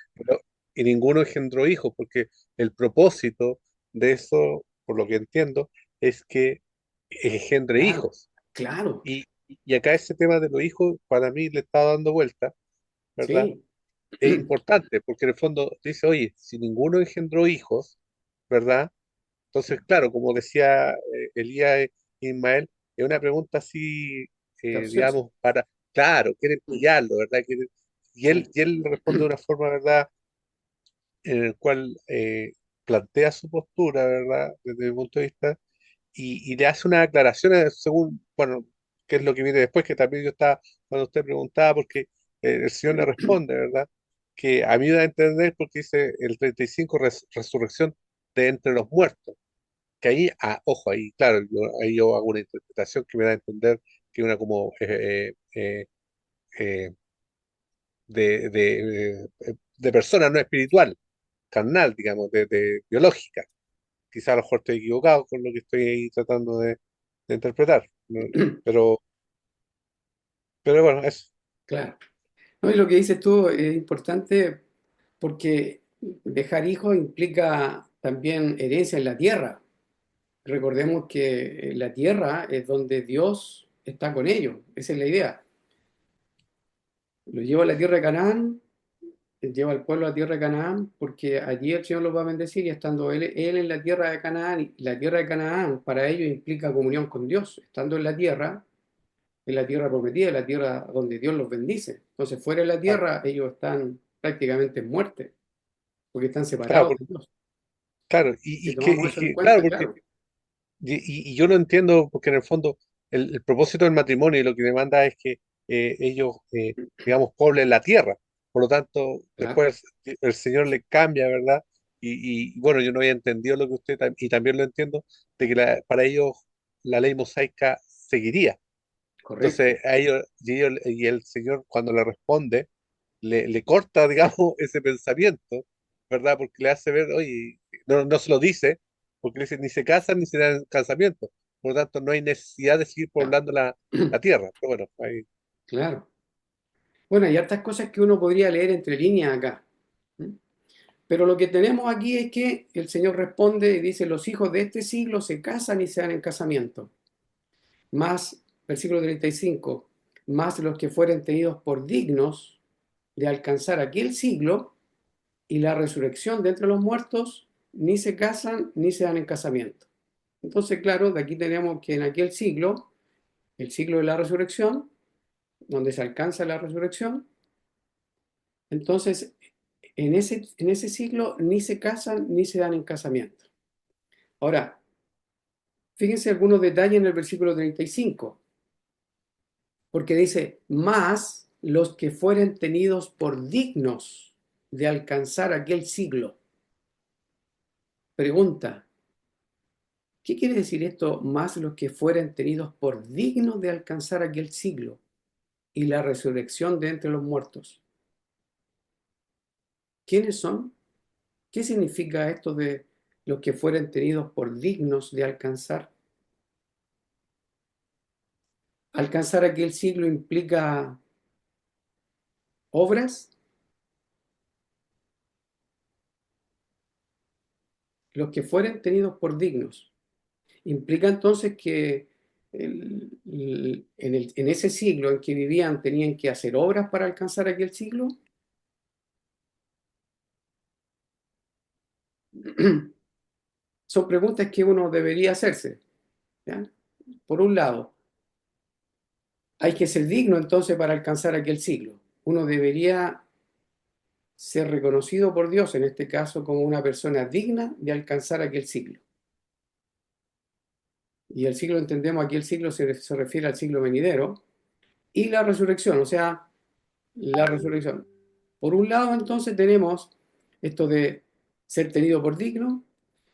y ninguno engendró hijos, porque el propósito de eso, por lo que entiendo, es que engendre Claro, hijos. claro, Y acá ese tema de los hijos, para mí le está dando vuelta, ¿verdad? sí, Es importante, porque en el fondo dice, oye, si ninguno engendró hijos, ¿verdad? Entonces, claro, como decía Elías Ismael, es una pregunta así, capcioso. digamos, claro, quieren pillarlo, ¿verdad? Sí. Y él responde de una forma, ¿verdad? En el cual plantea su postura, ¿verdad? Desde mi punto de vista, y le hace unas aclaraciones según, bueno, qué es lo que viene después, que también yo estaba, cuando usted preguntaba, porque el Señor le responde, ¿verdad? Que a mí me da a entender porque dice el 35 resurrección de entre los muertos, que ahí, ojo, ahí, claro, ahí yo hago una interpretación que me da a entender que una como eh, de persona no espiritual, carnal, digamos, de biológica. Quizá a lo mejor estoy equivocado con lo que estoy ahí tratando de interpretar, ¿no? pero, pero bueno, eso. Claro. No, y lo que dices tú es importante porque dejar hijos implica también herencia en la tierra. Recordemos que la tierra es donde Dios está con ellos. Esa es la idea. Los lleva a la tierra de Canaán, lleva al pueblo a la tierra de Canaán, porque allí el Señor los va a bendecir y estando él en la tierra de Canaán, y la tierra de Canaán para ellos implica comunión con Dios. Estando en la tierra prometida, en la tierra donde Dios los bendice. Entonces, fuera de la Claro, tierra, ellos están prácticamente en muerte, porque están claro, separados de Dios. claro, Si tomamos eso en claro, cuenta, porque, claro, y yo lo entiendo, porque en el fondo el propósito del matrimonio y lo que demanda es que ellos, digamos, poblen la tierra. Por lo tanto, claro, después el Señor le cambia, ¿verdad? Y bueno, yo no había entendido lo que usted, y también lo entiendo, de que para ellos la ley mosaica seguiría. correcto. Entonces, y el Señor cuando le responde, le corta, digamos, ese pensamiento, ¿verdad? Porque le hace ver, oye, no se lo dice, porque le dice, ni se casan ni se dan casamiento. Por lo tanto, no hay necesidad de seguir Claro. poblando la tierra. Pero bueno, ahí, Claro. Bueno, hay hartas cosas que uno podría leer entre líneas acá. ¿Mm? Pero lo que tenemos aquí es que el Señor responde y dice, los hijos de este siglo se casan y se dan en casamiento. Más, versículo 35, más los que fueren tenidos por dignos de alcanzar aquel siglo, y la resurrección de entre los muertos ni se casan ni se dan en casamiento. Entonces, claro, de aquí tenemos que en aquel siglo, el siglo de la resurrección, donde se alcanza la resurrección, entonces en ese siglo ni se casan ni se dan en casamiento. Ahora, fíjense algunos detalles en el versículo 35, porque dice, más los que fueren tenidos por dignos de alcanzar aquel siglo. Pregunta, ¿qué quiere decir esto? Más los que fueren tenidos por dignos de alcanzar aquel siglo y la resurrección de entre los muertos. ¿Quiénes son? ¿Qué significa esto de los que fueren tenidos por dignos de alcanzar? ¿Alcanzar aquel siglo implica obras? Los que fueren tenidos por dignos. ¿Implica entonces que en ese siglo en que vivían tenían que hacer obras para alcanzar aquel siglo? Son preguntas que uno debería hacerse, ¿ya? Por un lado, hay que ser digno entonces para alcanzar aquel siglo. Uno debería ser reconocido por Dios, en este caso, como una persona digna de alcanzar aquel siglo. Y el siglo, entendemos, aquí el siglo se refiere al siglo venidero, y la resurrección, o sea, la resurrección. Por un lado, entonces, tenemos esto de ser tenido por digno,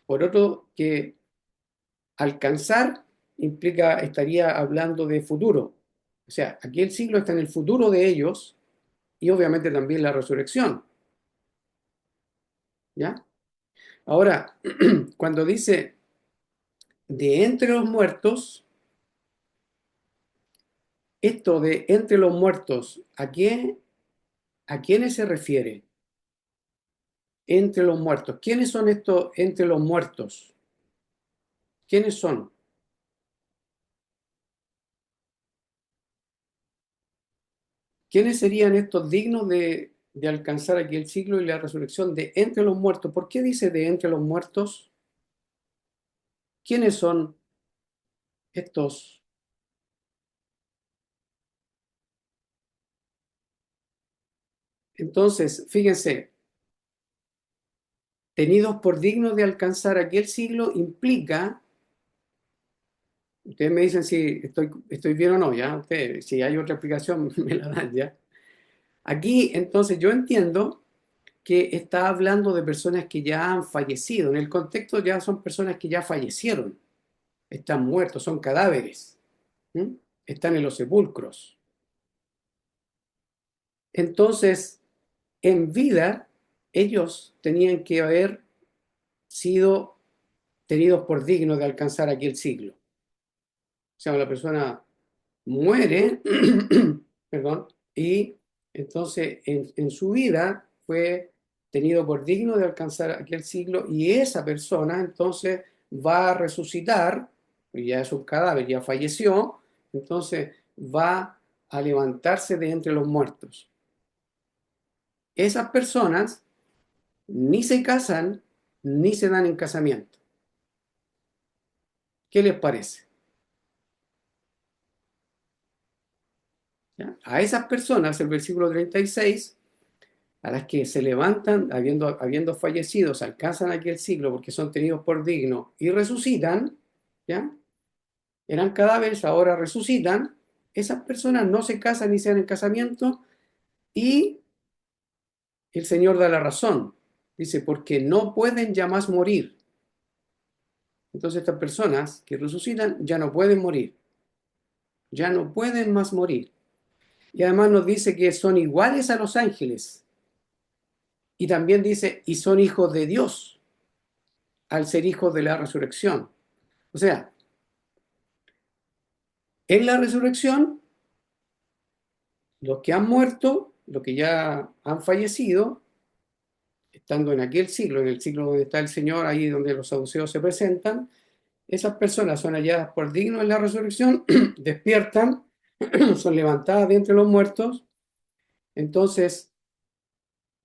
por otro, que alcanzar estaría hablando de futuro. O sea, aquí el siglo está en el futuro de ellos y obviamente también la resurrección. ¿Ya? Ahora, cuando dice de entre los muertos, esto de entre los muertos, ¿a quiénes se refiere? Entre los muertos. ¿Quiénes son estos entre los muertos? ¿Quiénes son? ¿Quiénes serían estos dignos de alcanzar aquí el siglo y la resurrección de entre los muertos? ¿Por qué dice de entre los muertos? ¿Quiénes son estos? Entonces, fíjense, tenidos por dignos de alcanzar aquel siglo implica, ustedes me dicen si estoy bien o no, ya, ustedes, si hay otra explicación me la dan, ya. Aquí, entonces, yo entiendo que está hablando de personas que ya han fallecido. En el contexto ya son personas que ya fallecieron, están muertos, son cadáveres, ¿m? Están en los sepulcros. Entonces, en vida, ellos tenían que haber sido tenidos por dignos de alcanzar aquel siglo. O sea, la persona muere, perdón, y entonces en su vida fue tenido por digno de alcanzar aquel siglo y esa persona entonces va a resucitar, ya es un cadáver, ya falleció, entonces va a levantarse de entre los muertos. Esas personas ni se casan ni se dan en casamiento. ¿Qué les parece? ¿Ya? A esas personas, el versículo 36, a las que se levantan habiendo fallecido, se alcanzan aquel siglo porque son tenidos por dignos y resucitan, ¿ya? Eran cadáveres, ahora resucitan. Esas personas no se casan ni se dan en casamiento y el Señor da la razón. Dice, porque no pueden ya más morir. Entonces estas personas que resucitan ya no pueden morir. Ya no pueden más morir. Y además nos dice que son iguales a los ángeles. Y también dice, y son hijos de Dios al ser hijos de la resurrección. O sea, en la resurrección, los que han muerto, los que ya han fallecido, estando en aquel siglo, en el siglo donde está el Señor, ahí donde los saduceos se presentan, esas personas son halladas por dignos en la resurrección, despiertan, son levantadas de entre los muertos, entonces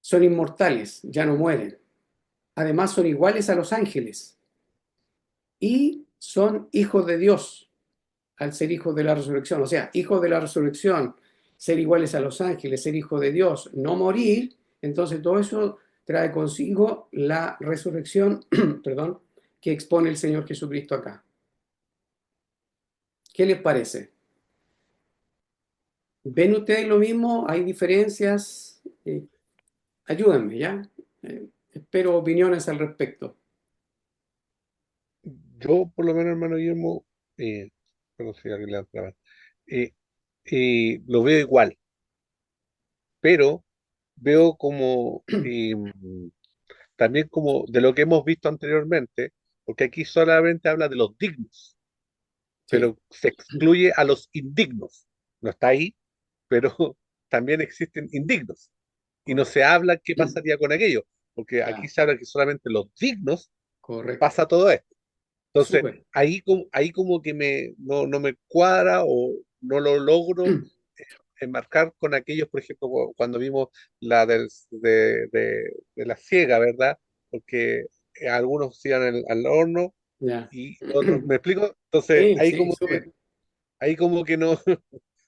son inmortales, ya no mueren. Además son iguales a los ángeles y son hijos de Dios al ser hijos de la resurrección. O sea, hijos de la resurrección, ser iguales a los ángeles, ser hijos de Dios, no morir. Entonces todo eso trae consigo la resurrección, perdón, que expone el Señor Jesucristo acá. ¿Qué les parece? ¿Ven ustedes lo mismo? ¿Hay diferencias? Ayúdenme, ¿ya? Espero opiniones al respecto. Yo, por lo menos, hermano Guillermo, perdón si alguien levanta la mano, eh, lo veo igual, pero veo como también como de lo que hemos visto anteriormente, porque aquí solamente habla de los dignos, Sí, pero se excluye a los indignos. No está ahí, pero también existen indignos. Y no se correcto. habla qué pasaría con aquello, porque aquí Ya, se habla que solamente los dignos correcto. pasa todo esto. Entonces, Súper. ahí como que no me cuadra o no lo logro enmarcar con aquellos, por ejemplo, cuando vimos la de la ciega, ¿verdad? Porque algunos se iban al horno Ya. y otros, ¿me explico? Entonces, Sí, sí, súper. ahí como que no,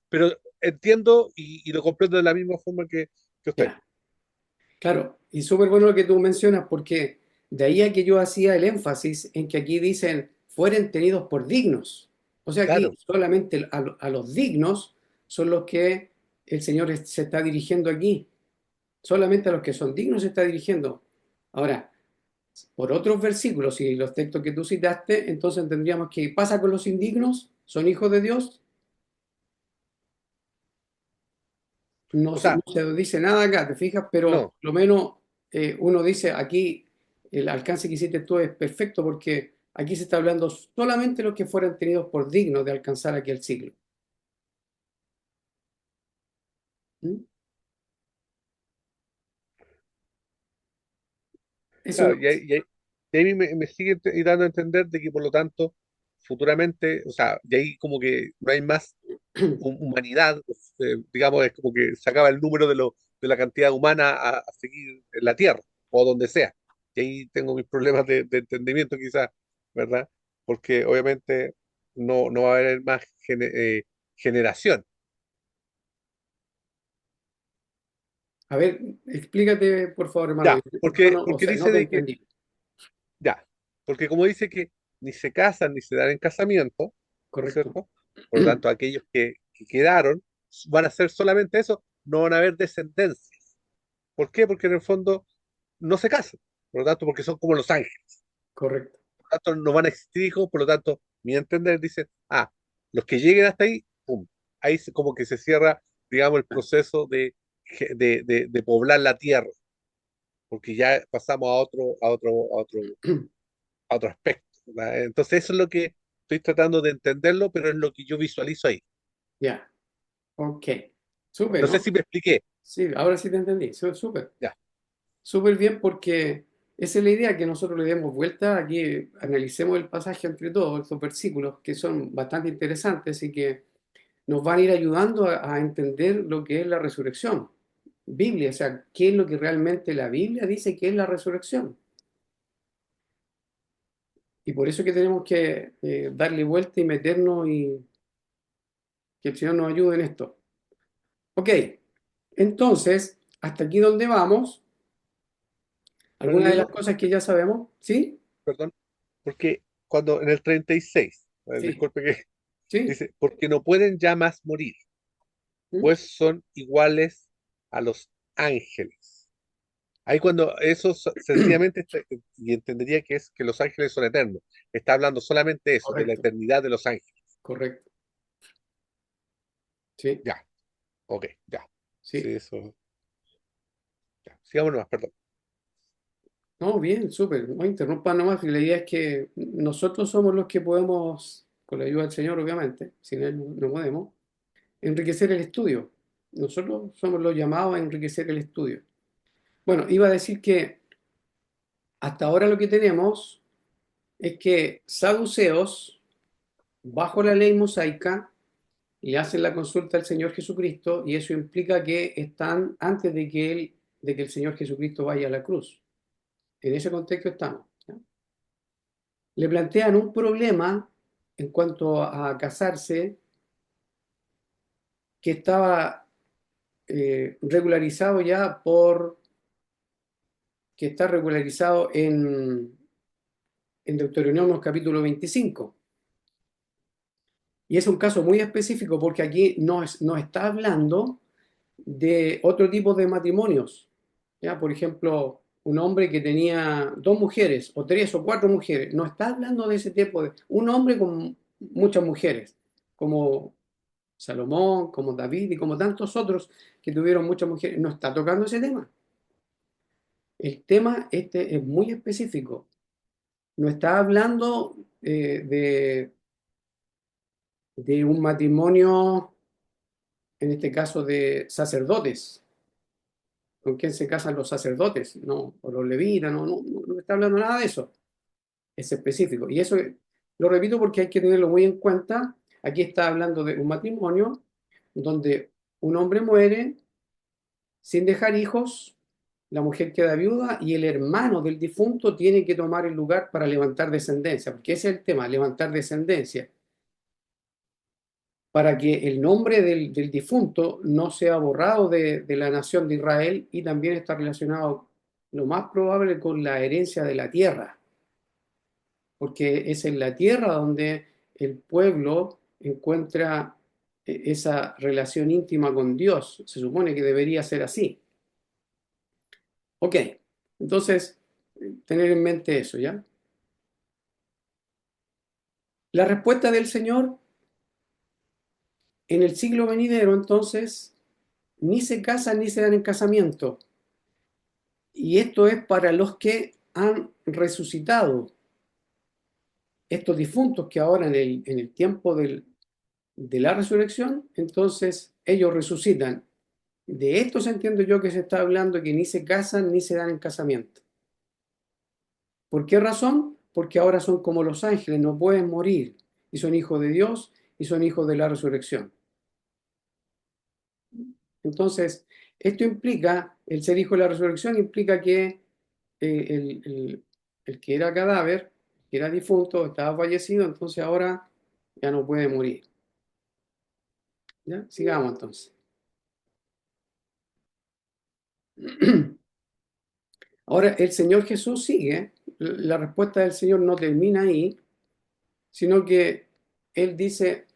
pero entiendo y lo comprendo de la misma forma que usted. Ya. Claro, y súper bueno lo que tú mencionas, porque de ahí a que yo hacía el énfasis en que aquí dicen fueren tenidos por dignos. O sea, aquí Claro, solamente a los dignos son los que el Señor se está dirigiendo aquí. Solamente a los que son dignos se está dirigiendo. Ahora, por otros versículos y los textos que tú citaste, entonces tendríamos que pasa con los indignos, son hijos de Dios. o No sea, se dice nada acá, ¿te fijas? Pero no, por lo menos uno dice aquí, el alcance que hiciste tú es perfecto porque aquí se está hablando solamente los que fueran tenidos por dignos de alcanzar aquel siglo. ¿Mm? Eso claro, no. y ahí me sigue dando a entender de que por lo tanto, futuramente, o sea, y ahí como que no hay más humanidad, digamos, es como que se acaba el número de la cantidad humana a seguir en la Tierra o donde sea. Y ahí tengo mis problemas de entendimiento quizás, ¿verdad? Porque obviamente no va a haber más generación. A ver, explícate por favor, hermano. Ya, Yo no, o porque sea, no dice te de que, entendí. ya, porque como dice que ni se casan ni se dan en casamiento, ¿no es Correcto. cierto? Por lo tanto, aquellos que quedaron van a ser solamente eso, no van a haber descendencia. ¿Por qué? Porque en el fondo no se casan, por lo tanto, porque son como los ángeles, Correcto. por lo tanto, no van a existir hijos, por lo tanto, mi entender dicen, los que lleguen hasta ahí, pum, ahí como que se cierra, digamos, el proceso de poblar la tierra, porque ya pasamos a otro aspecto, ¿verdad? Entonces, eso es lo que estoy tratando de entenderlo, pero es lo que yo visualizo ahí. Ya. Ok. Súper, No sé ¿no? si me expliqué. Sí, ahora sí te entendí. Súper. Ya, Súper bien porque esa es la idea, que nosotros le demos vuelta, aquí analicemos el pasaje entre todos, estos versículos que son bastante interesantes y que nos van a ir ayudando a entender lo que es la resurrección. Biblia, o sea, qué es lo que realmente la Biblia dice que es la resurrección. Y por eso que tenemos que darle vuelta y meternos y que el Señor nos ayude en esto. Ok, entonces, hasta aquí donde vamos, bueno, algunas de las Guillermo, cosas que ya sabemos, ¿sí? perdón, porque cuando en el 36, Sí, disculpe que sí. dice, porque no pueden ya más morir, ¿Mm? pues son iguales a los ángeles. Ahí cuando eso sencillamente, y entendería que es que los ángeles son eternos, está hablando solamente eso, de la Correcto, eternidad de los ángeles. correcto. Sí, Ya, ok, ya. Sí, sí. eso, ya. Sigamos nomás, perdón. No, bien, súper. No interrumpa nomás, que la idea es que nosotros somos los que podemos, con la ayuda del Señor, obviamente, sin Él no podemos, enriquecer el estudio. Nosotros somos los llamados a enriquecer el estudio. Bueno, iba a decir que hasta ahora lo que tenemos es que saduceos, bajo la ley mosaica, le hacen la consulta al Señor Jesucristo y eso implica que están antes de que Él de que el Señor Jesucristo vaya a la cruz. En ese contexto estamos, ¿ya? Le plantean un problema en cuanto a casarse que estaba regularizado ya que está regularizado en Deuteronomio capítulo 25. Y es un caso muy específico porque aquí no está hablando de otro tipo de matrimonios. ¿Ya? Por ejemplo, un hombre que tenía 2 mujeres, o 3 o 4 mujeres. No está hablando de ese tipo de... Un hombre con muchas mujeres, como Salomón, como David y como tantos otros que tuvieron muchas mujeres. No está tocando ese tema. El tema este es muy específico. No está hablando de un matrimonio, en este caso de sacerdotes, con quién se casan los sacerdotes, no, o los levitas, no está hablando nada de eso. Es específico. Y eso lo repito porque hay que tenerlo muy en cuenta. Aquí está hablando de un matrimonio donde un hombre muere sin dejar hijos, la mujer queda viuda y el hermano del difunto tiene que tomar el lugar para levantar descendencia, porque ese es el tema, levantar descendencia, para que el nombre del difunto no sea borrado de la nación de Israel, y también está relacionado lo más probable con la herencia de la tierra, porque es en la tierra donde el pueblo encuentra esa relación íntima con Dios. Se supone que debería ser así. Ok, entonces, tener en mente eso, ¿ya? La respuesta del Señor en el siglo venidero, entonces, ni se casan ni se dan en casamiento. Y esto es para los que han resucitado. Estos difuntos que ahora en el tiempo de la resurrección, entonces ellos resucitan. De estos entiendo yo que se está hablando, que ni se casan ni se dan en casamiento. ¿Por qué razón? Porque ahora son como los ángeles, no pueden morir, y son hijos de Dios y son hijos de la resurrección. Entonces, esto implica, el ser hijo de la resurrección implica que el que era cadáver, que era difunto, estaba fallecido, entonces ahora ya no puede morir. ¿Ya? Sigamos entonces. Ahora, el Señor Jesús sigue, la respuesta del Señor no termina ahí, sino que Él dice,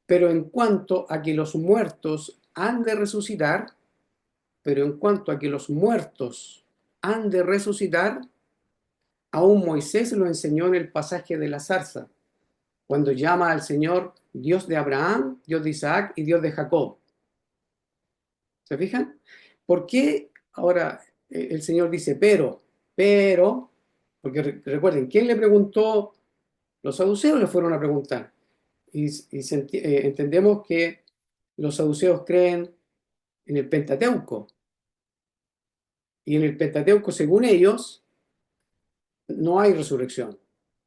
pero en cuanto a que los muertos han de resucitar, pero en cuanto a que los muertos han de resucitar, aún Moisés lo enseñó en el pasaje de la zarza, cuando llama al Señor Dios de Abraham, Dios de Isaac y Dios de Jacob. ¿Se fijan? ¿Por qué ahora el Señor dice pero, porque recuerden, ¿quién le preguntó? Los saduceos le fueron a preguntar. Y entendemos que los saduceos creen en el Pentateuco. Y en el Pentateuco, según ellos, no hay resurrección.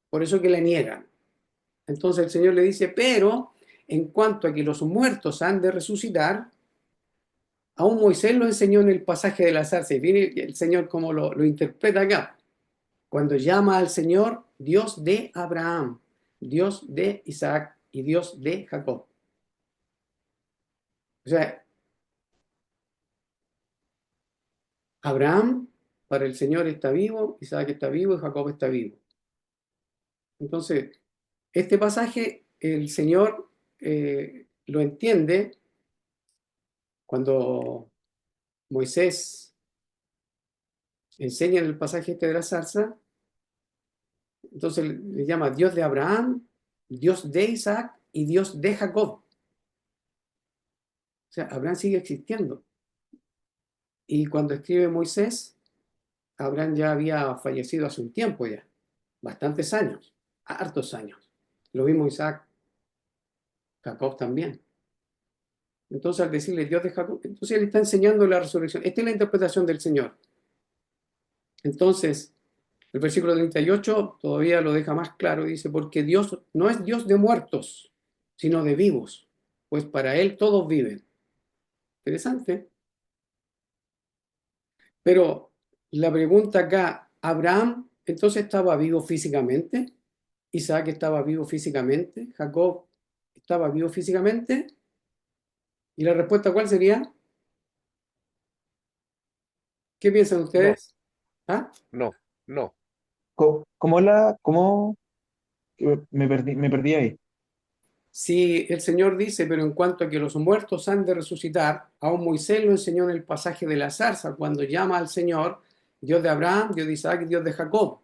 Por eso que la niegan. Entonces el Señor le dice, pero en cuanto a que los muertos han de resucitar, aún Moisés lo enseñó en el pasaje de la zarza. Y viene el Señor como lo interpreta acá. Cuando llama al Señor Dios de Abraham, Dios de Isaac y Dios de Jacob. O sea, Abraham para el Señor está vivo, Isaac está vivo y Jacob está vivo. Entonces, este pasaje el Señor lo entiende cuando Moisés enseña en el pasaje este de la zarza. Entonces le llama Dios de Abraham, Dios de Isaac y Dios de Jacob. O sea, Abraham sigue existiendo. Y cuando escribe Moisés, Abraham ya había fallecido hace un tiempo ya, bastantes años, hartos años. Lo mismo Isaac, Jacob también. Entonces al decirle Dios de Jacob, entonces él está enseñando la resurrección. Esta es la interpretación del Señor. Entonces, el versículo 38 todavía lo deja más claro y dice, porque Dios no es Dios de muertos, sino de vivos, pues para Él todos viven. Interesante. Pero la pregunta acá, ¿Abraham entonces estaba vivo físicamente? ¿Isaac estaba vivo físicamente? ¿Jacob estaba vivo físicamente? ¿Y la respuesta cuál sería? ¿Qué piensan No, ustedes? ¿Ah? no, no. ¿Cómo que me perdí ahí? Si el Señor dice, pero en cuanto a que los muertos han de resucitar, aún Moisés lo enseñó en el pasaje de la zarza, cuando llama al Señor, Dios de Abraham, Dios de Isaac y Dios de Jacob.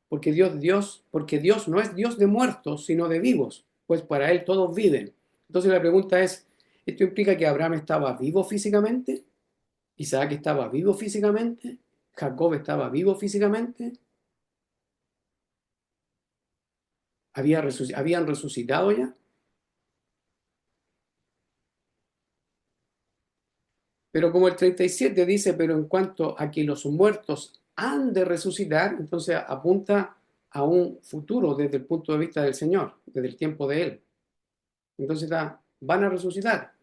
Porque Dios no es Dios de muertos, sino de vivos, pues para Él todos viven. Entonces la pregunta es, ¿esto implica que Abraham estaba vivo físicamente? ¿Isaac estaba vivo físicamente? ¿Jacob estaba vivo físicamente? ¿Habían resucitado ya? Pero como el 37 dice, pero en cuanto a que los muertos han de resucitar, entonces apunta a un futuro desde el punto de vista del Señor, desde el tiempo de Él. Entonces van a resucitar.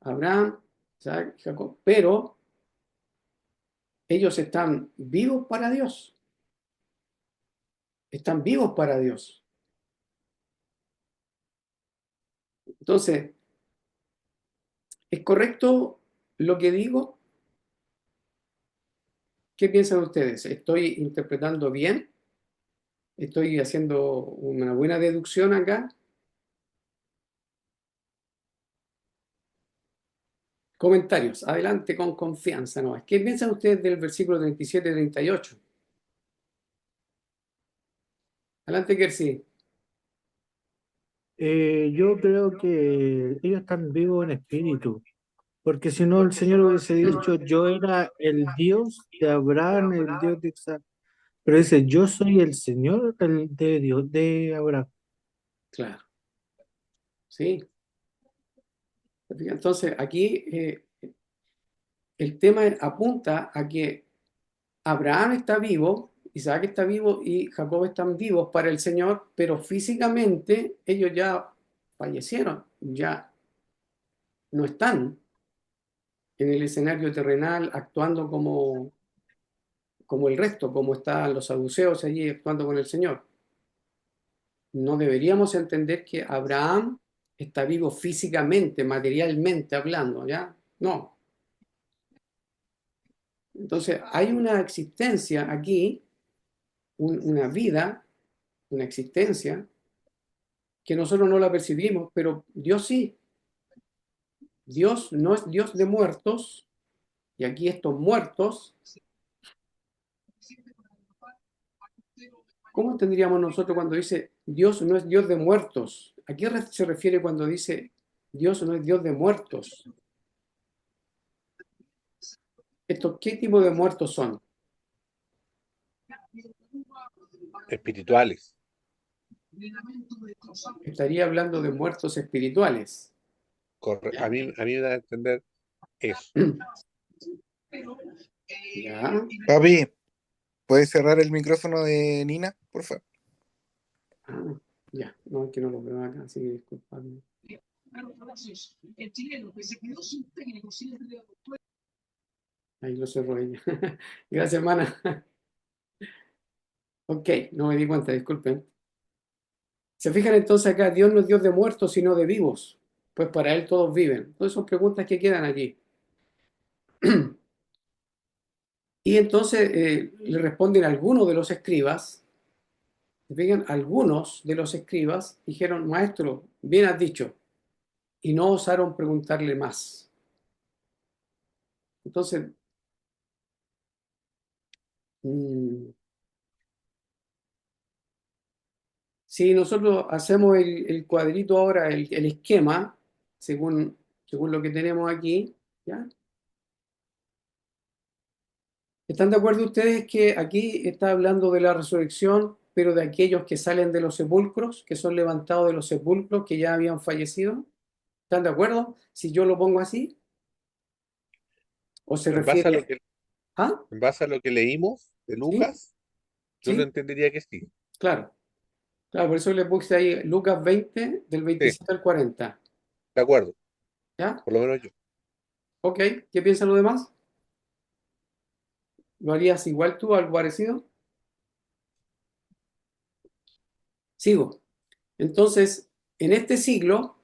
Abraham, Isaac, Jacob, pero ellos están vivos para Dios. Están vivos para Dios. Entonces, ¿es correcto lo que digo? ¿Qué piensan ustedes? ¿Estoy interpretando bien? ¿Estoy haciendo una buena deducción acá? Comentarios, adelante con confianza. ¿No? ¿Qué piensan ustedes del versículo 37 y 38? Adelante, Kersi. Yo creo que ellos están vivos en espíritu, porque si no el Señor hubiese dicho, yo era el Dios de Abraham, el Dios de Isaac, pero dice, yo soy el Señor el de Dios de Abraham. Claro, sí. Entonces, aquí el tema apunta a que Abraham está vivo, Isaac está vivo y Jacob están vivos para el Señor, pero físicamente ellos ya fallecieron, ya no están en el escenario terrenal actuando como el resto, como están los saduceos allí actuando con el Señor. No deberíamos entender que Abraham está vivo físicamente, materialmente hablando, ¿ya? No. Entonces, hay una existencia aquí, una vida, una existencia, que nosotros no la percibimos, pero Dios sí. Dios no es Dios de muertos, y aquí estos muertos, ¿cómo entenderíamos nosotros cuando dice Dios no es Dios de muertos? ¿A qué se refiere cuando dice Dios no es Dios de muertos? ¿Qué tipo de muertos son? Espirituales. Estaría hablando de muertos espirituales. A mí me da a entender eso. ¿Ya? Papi, ¿puedes cerrar el micrófono de Nina, por favor? Ah, ya. No, es que no lo veo acá, así que disculpadme. Ahí lo cerró ella. Gracias, hermana. Ok, no me di cuenta, disculpen. Se fijan entonces acá, Dios no es Dios de muertos, sino de vivos, pues para Él todos viven. Entonces son preguntas que quedan aquí. Y entonces le responden algunos de los escribas. Se fijan, algunos de los escribas dijeron, maestro, bien has dicho, y no osaron preguntarle más. Entonces, mm, si nosotros hacemos el cuadrito ahora, el esquema, según lo que tenemos aquí, ¿ya? ¿Están de acuerdo ustedes que aquí está hablando de la resurrección, pero de aquellos que salen de los sepulcros, que son levantados de los sepulcros, que ya habían fallecido? ¿Están de acuerdo? Si yo lo pongo así, o se En base a refiere... lo que, ¿Ah? en base a lo que leímos de ¿Sí? Lucas, yo lo ¿Sí? entendería que sí. Claro. Claro, por eso le puse ahí Lucas 20, del Sí, 27 al 40. de acuerdo, ¿Ya? por lo menos yo. Ok, ¿qué piensan los demás? ¿Lo harías igual tú, algo parecido? Sigo. Entonces, en este siglo,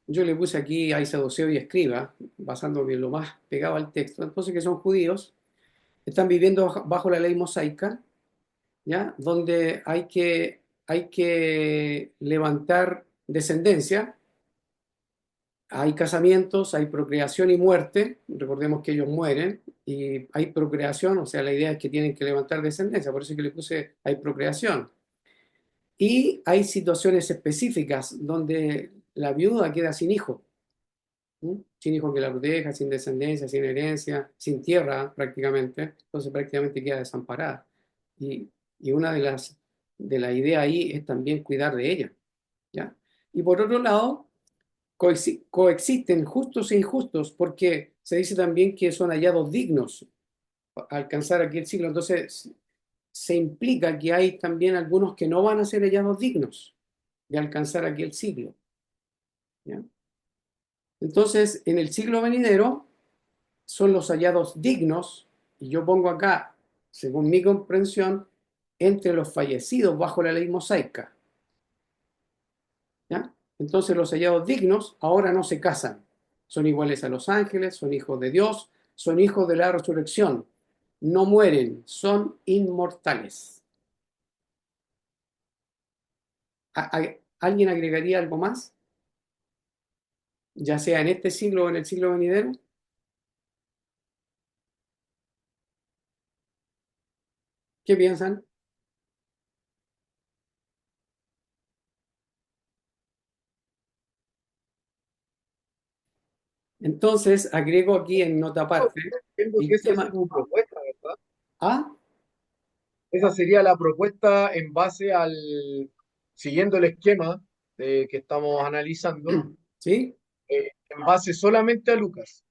yo le puse aquí a Saduceo y Escriba, basándome en lo más pegado al texto, entonces que son judíos, están viviendo bajo la ley mosaica, ¿ya? Donde hay que levantar descendencia, hay casamientos, hay procreación y muerte, recordemos que ellos mueren, y hay procreación, o sea, la idea es que tienen que levantar descendencia, por eso es que le puse hay procreación. Y hay situaciones específicas donde la viuda queda sin hijo, ¿sí? Sin hijo que la proteja, sin descendencia, sin herencia, sin tierra prácticamente, entonces prácticamente queda desamparada. Y una de las ideas ahí es también cuidar de ella, ¿ya? Y por otro lado, coexisten justos e injustos, porque se dice también que son hallados dignos alcanzar aquí el siglo, entonces se implica que hay también algunos que no van a ser hallados dignos de alcanzar aquí el siglo, ¿ya? Entonces, en el siglo venidero son los hallados dignos, y yo pongo acá, según mi comprensión, entre los fallecidos bajo la ley mosaica, ¿ya? Entonces los hallados dignos ahora no se casan, son iguales a los ángeles, son hijos de Dios, son hijos de la resurrección, no mueren, son inmortales. ¿Alguien agregaría algo más? Ya sea en este siglo o en el siglo venidero. ¿Qué piensan? Entonces, agrego aquí en nota aparte Entiendo que el esa es tema. tu propuesta, ¿verdad? Ah, Esa sería la propuesta en base siguiendo el esquema que estamos analizando, ¿sí? en base solamente a Lucas.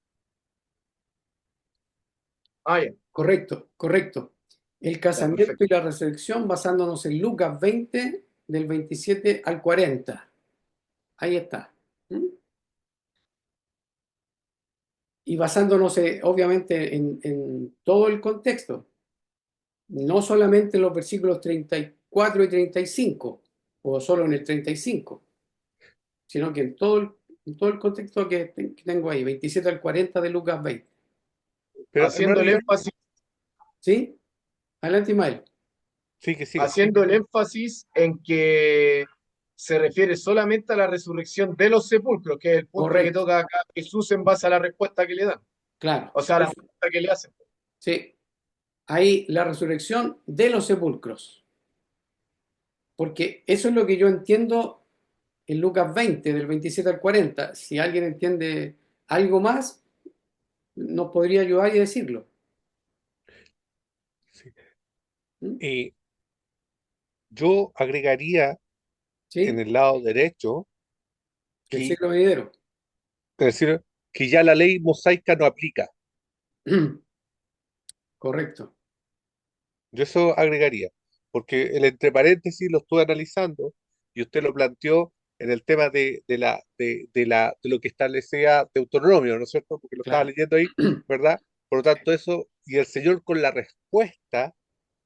Ah, ya, Correcto, correcto. El ya, casamiento perfecto. y la resurrección basándonos en Lucas 20, del 27 al 40. Ahí está. ¿Mm? Y basándonos, obviamente, en todo el contexto, no solamente en los versículos 34 y 35, o solo en el 35, sino que en todo el contexto que tengo ahí, 27 al 40 de Lucas 20. Pero Haciendo hermano, el énfasis, ¿Sí? Adelante, Ismael. sí, que siga. haciendo el énfasis en que se refiere solamente a la resurrección de los sepulcros, que es el punto que Correcto, toca acá Jesús en base a la respuesta que le dan, claro. o sea, a la pregunta que le hacen. Sí, hay la resurrección de los sepulcros, porque eso es lo que yo entiendo en Lucas 20, del 27 al 40. Si alguien entiende algo más, nos podría ayudar y decirlo. Sí. ¿Mm? Y yo agregaría en ¿Sí? el lado derecho El que, siglo venidero. es decir, que ya la ley mosaica no aplica. Correcto, Yo eso agregaría, porque el entre paréntesis lo estuve analizando y usted lo planteó en el tema de lo que establecía Deuteronomio, ¿no es cierto? Porque lo estaba claro, leyendo ahí, ¿verdad? Por lo tanto, eso, y el Señor con la respuesta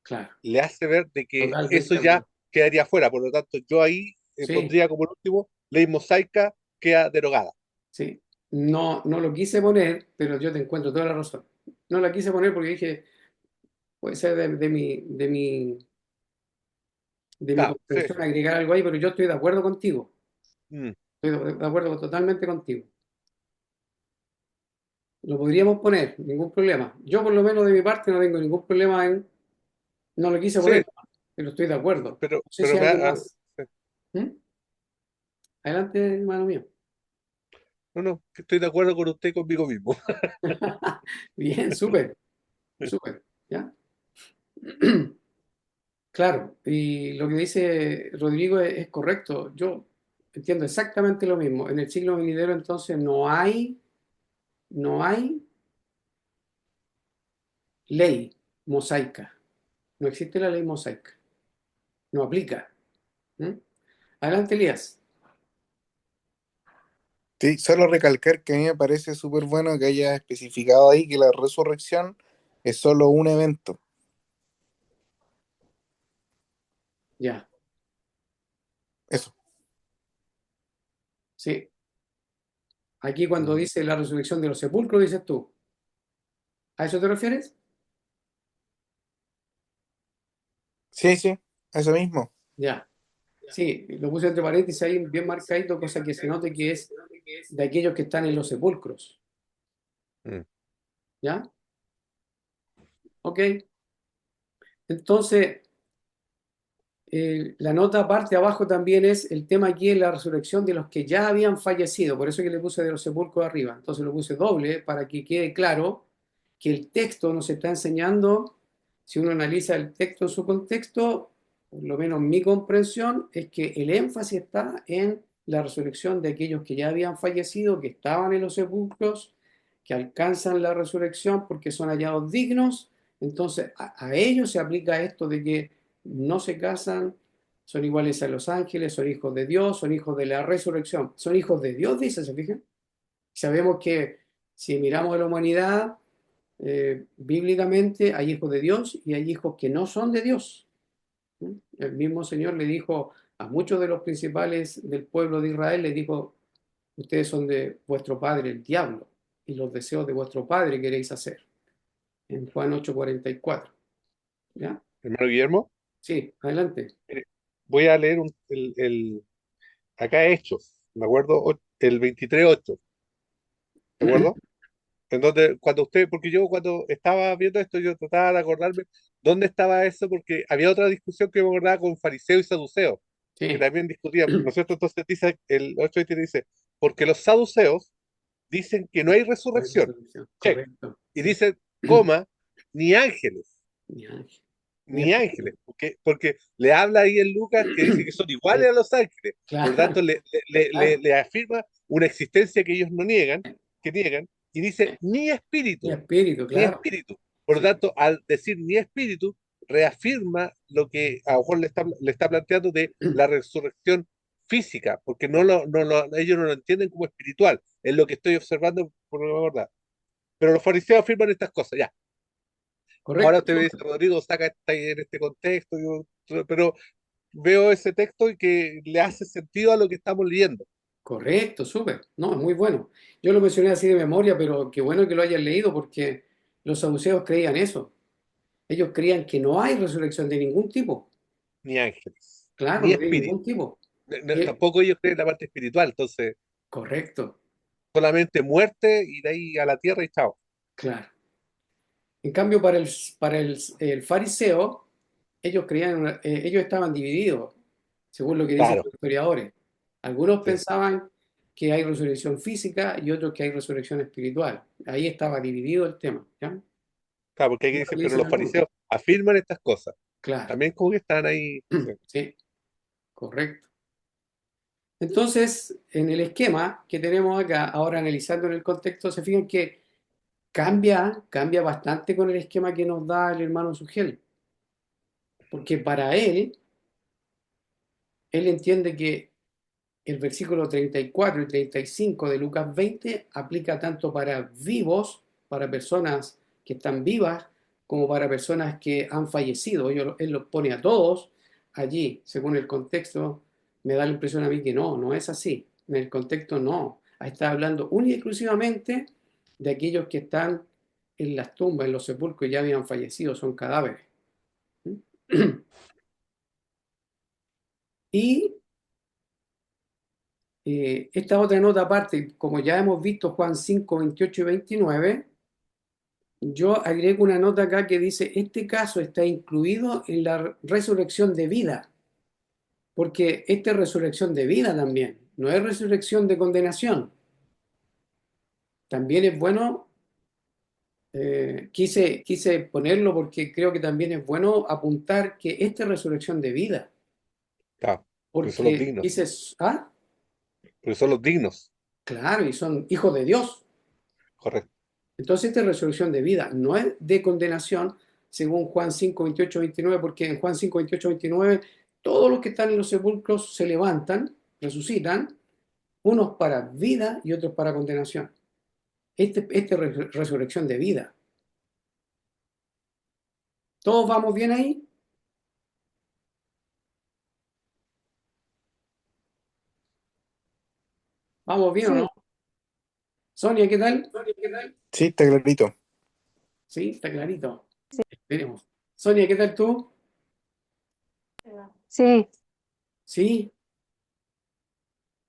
claro, le hace ver de que eso totalmente de ya acuerdo. quedaría fuera. Por lo tanto, yo ahí Sí, pondría como el último, ley mosaica queda derogada. sí. No, no lo quise poner, pero yo te encuentro toda la razón. No la quise poner porque dije, puede ser de mi Claro, sí. comprensión agregar algo ahí, pero yo estoy de acuerdo contigo. Mm, Estoy de acuerdo totalmente contigo. Lo podríamos poner, ningún problema. Yo por lo menos de mi parte no tengo ningún problema en... No lo quise sí, poner, pero estoy de acuerdo. No sé pero si me alguien ha- más. ¿Mm? Adelante, hermano mío. no, no, que estoy de acuerdo con usted y conmigo mismo. Bien, súper, súper. ¿Ya? Claro, y lo que dice Rodrigo es correcto. Yo entiendo exactamente lo mismo. En el siglo venidero entonces no hay ley mosaica. No existe la ley mosaica. No aplica. ¿Mm? Adelante, Elías. Sí, solo recalcar que a mí me parece súper bueno que haya especificado ahí que la resurrección es solo un evento. Ya, Eso. sí. Aquí cuando Mm. dice la resurrección de los sepulcros, dices tú. ¿A eso te refieres? Sí, sí, eso mismo. Ya. Sí, lo puse entre paréntesis ahí bien marcadito, cosa que se note que es de aquellos que están en los sepulcros. Mm. ¿Ya? Ok. Entonces, la nota aparte abajo también es el tema aquí es la resurrección de los que ya habían fallecido. Por eso que le puse de los sepulcros arriba. Entonces lo puse doble para que quede claro que el texto nos está enseñando, si uno analiza el texto en su contexto, por lo menos mi comprensión es que el énfasis está en la resurrección de aquellos que ya habían fallecido, que estaban en los sepulcros, que alcanzan la resurrección porque son hallados dignos. Entonces a ellos se aplica esto de que no se casan, son iguales a los ángeles, son hijos de Dios, son hijos de la resurrección, son hijos de Dios, dice, ¿se fijan? Sabemos que si miramos a la humanidad, bíblicamente hay hijos de Dios y hay hijos que no son de Dios. ¿Sí? El mismo Señor le dijo a muchos de los principales del pueblo de Israel, le dijo, ustedes son de vuestro padre el diablo y los deseos de vuestro padre queréis hacer. En Juan 8:44. ¿Ya? Hermano Guillermo, Sí, adelante. voy a leer acá Hechos, me acuerdo, el 23:8, ¿de acuerdo? En donde, cuando usted, porque yo cuando estaba viendo esto, yo trataba de acordarme dónde estaba eso, porque había otra discusión que me acordaba con fariseos y saduceos, que Sí, también discutían, ¿no es cierto? Entonces dice, el 8:20 dice, porque los saduceos dicen que no hay no hay resurrección, resurrección. check, Correcto. y dicen, coma, ni ángeles, Ni ángel, ni ni espíritu. ángeles, porque le habla ahí en Lucas que dice que son iguales a los ángeles, por lo tanto Claro, claro. le afirma una existencia que ellos no niegan, que niegan, y dice Ni espíritu, ni claro. espíritu. Por lo Sí, tanto, al decir ni espíritu, reafirma lo que a lo mejor le está planteando de la resurrección física, porque ellos no lo entienden como espiritual, es lo que estoy observando por la verdad. Pero los fariseos afirman estas cosas, ya. Ahora correcto, usted me dice, Rodrigo, saca en este contexto, pero veo ese texto y que le hace sentido a lo que estamos leyendo. correcto, súper. No, es muy bueno. Yo lo mencioné así de memoria, pero qué bueno que lo hayan leído porque los saduceos creían eso. Ellos creían que no hay resurrección de ningún tipo. Ni ángeles, Claro, ni no de espíritu. ningún tipo. Y- Tampoco ellos creen la parte espiritual, entonces correcto, solamente muerte y de ahí a la tierra y chao. claro. En cambio, el fariseo, ellos creían, ellos estaban divididos, según lo que dicen Claro, los historiadores. Algunos sí. pensaban que hay resurrección física y otros que hay resurrección espiritual. Ahí estaba dividido el tema, ¿ya? Claro, porque aquí Es lo dicen, que pero dicen los algunos. fariseos afirman estas cosas. Claro, También como que están ahí. Sí. sí, correcto. Entonces, en el esquema que tenemos acá, ahora analizando en el contexto, se fijan que cambia bastante con el esquema que nos da el hermano Sugel, porque para él entiende que el versículo 34 y 35 de Lucas 20 aplica tanto para vivos, para personas que están vivas, como para personas que han fallecido. Él los pone a todos allí, según el contexto. Me da la impresión a mí que no es así. En el contexto no. Ahí está hablando única y exclusivamente de aquellos que están en las tumbas, en los sepulcros, y ya habían fallecido, son cadáveres. Y esta otra nota aparte, como ya hemos visto Juan 5 28 y 29, yo agrego una nota acá que dice, este caso está incluido en la resurrección de vida, porque esta es resurrección de vida también, no es resurrección de condenación. También es bueno, quise ponerlo porque creo que también es bueno apuntar que esta es resurrección de vida, Claro, porque son los porque dignos. dices, ah, Porque son los dignos. claro, y son hijos de Dios. Correcto. Entonces, esta es resurrección de vida, no es de condenación, según Juan 5 28 29, porque en Juan 5 28 29 todos los que están en los sepulcros se levantan, resucitan, unos para vida y otros para condenación. Esta es resurrección de vida. ¿Todos vamos bien ahí? ¿Vamos bien o no? Sonia, ¿qué tal? Sí, está clarito. Sí, está clarito. Esperemos. Sonia, ¿qué tal tú? Sí, Sí.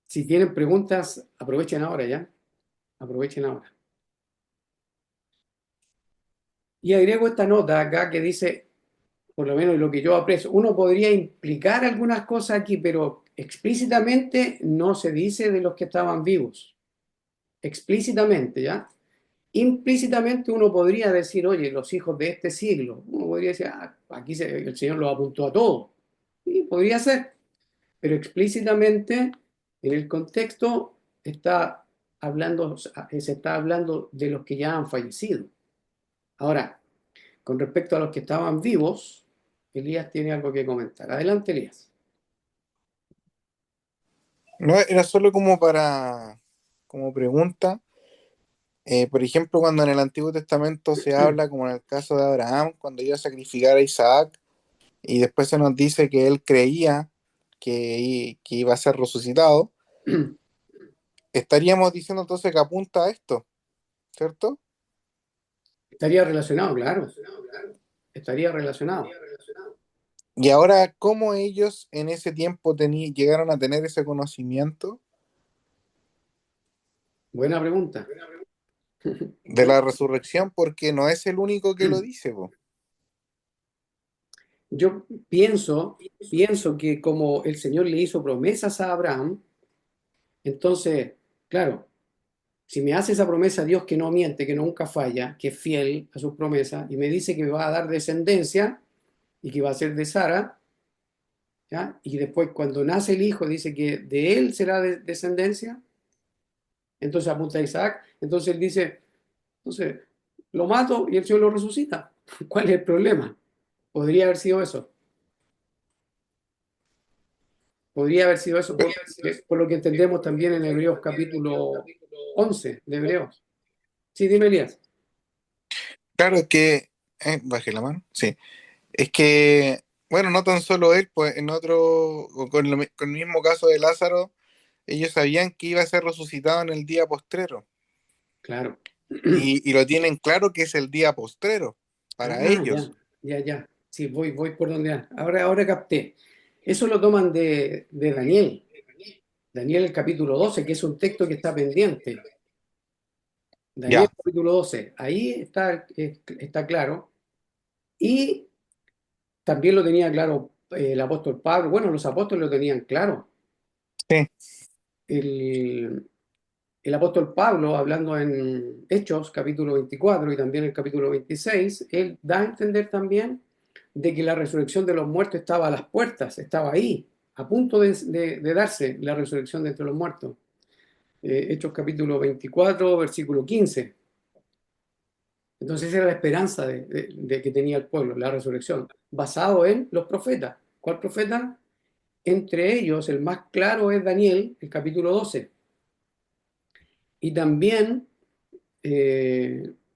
Si tienen preguntas, aprovechen ahora ya. Aprovechen ahora. Y agrego esta nota acá que dice, por lo menos lo que yo aprecio, uno podría implicar algunas cosas aquí, pero explícitamente no se dice de los que estaban vivos. Explícitamente, ¿ya? Implícitamente uno podría decir, oye, los hijos de este siglo. Uno podría decir, ah, aquí el Señor los apuntó a todos. Y podría ser, pero explícitamente en el contexto está hablando, se está hablando de los que ya han fallecido. Ahora, con respecto a los que estaban vivos, Elías tiene algo que comentar. Adelante, Elías. No, era solo como pregunta. Por ejemplo, cuando en el Antiguo Testamento se habla, como en el caso de Abraham, cuando iba a sacrificar a Isaac, y después se nos dice que él creía que iba a ser resucitado, estaríamos diciendo entonces que apunta a esto, ¿cierto? Estaría relacionado, claro. Estaría relacionado. Y ahora, ¿cómo ellos en ese tiempo llegaron a tener ese conocimiento Buena pregunta. de la resurrección? Porque no es el único que lo dice, po. Yo pienso que como el Señor le hizo promesas a Abraham, entonces, claro, si me hace esa promesa Dios que no miente, que nunca falla, que es fiel a sus promesas, y me dice que me va a dar descendencia y que va a ser de Sara, ¿ya? Y después cuando nace el hijo dice que de él será descendencia, entonces apunta a Isaac, entonces él dice, entonces lo mato y el Señor lo resucita. ¿Cuál es el problema? Podría haber sido eso. Podría haber sido eso por lo que entendemos también en Hebreos capítulo 11 de Hebreos. Sí, dime, Elías. Claro, es que, bajé la mano, sí, es que, bueno, no tan solo él, pues en otro, o con el mismo caso de Lázaro, ellos sabían que iba a ser resucitado en el día postrero, Claro. y lo tienen claro que es el día postrero para Ah, ya, ellos. ya. Sí, voy por donde. Ahora capté. Eso lo toman de Daniel. Daniel, el capítulo 12, que es un texto que está pendiente. Daniel, Ya, capítulo 12. Ahí está claro. Y también lo tenía claro el apóstol Pablo. Bueno, los apóstoles lo tenían claro. sí, El, el apóstol Pablo, hablando en Hechos, capítulo 24 y también el capítulo 26, él da a entender también de que la resurrección de los muertos estaba a las puertas, estaba ahí, a punto de darse la resurrección de entre los muertos. Hechos capítulo 24, versículo 15. Entonces esa era la esperanza de que tenía el pueblo, la resurrección, basado en los profetas. ¿Cuál profeta? Entre ellos, el más claro es Daniel, el capítulo 12. Y también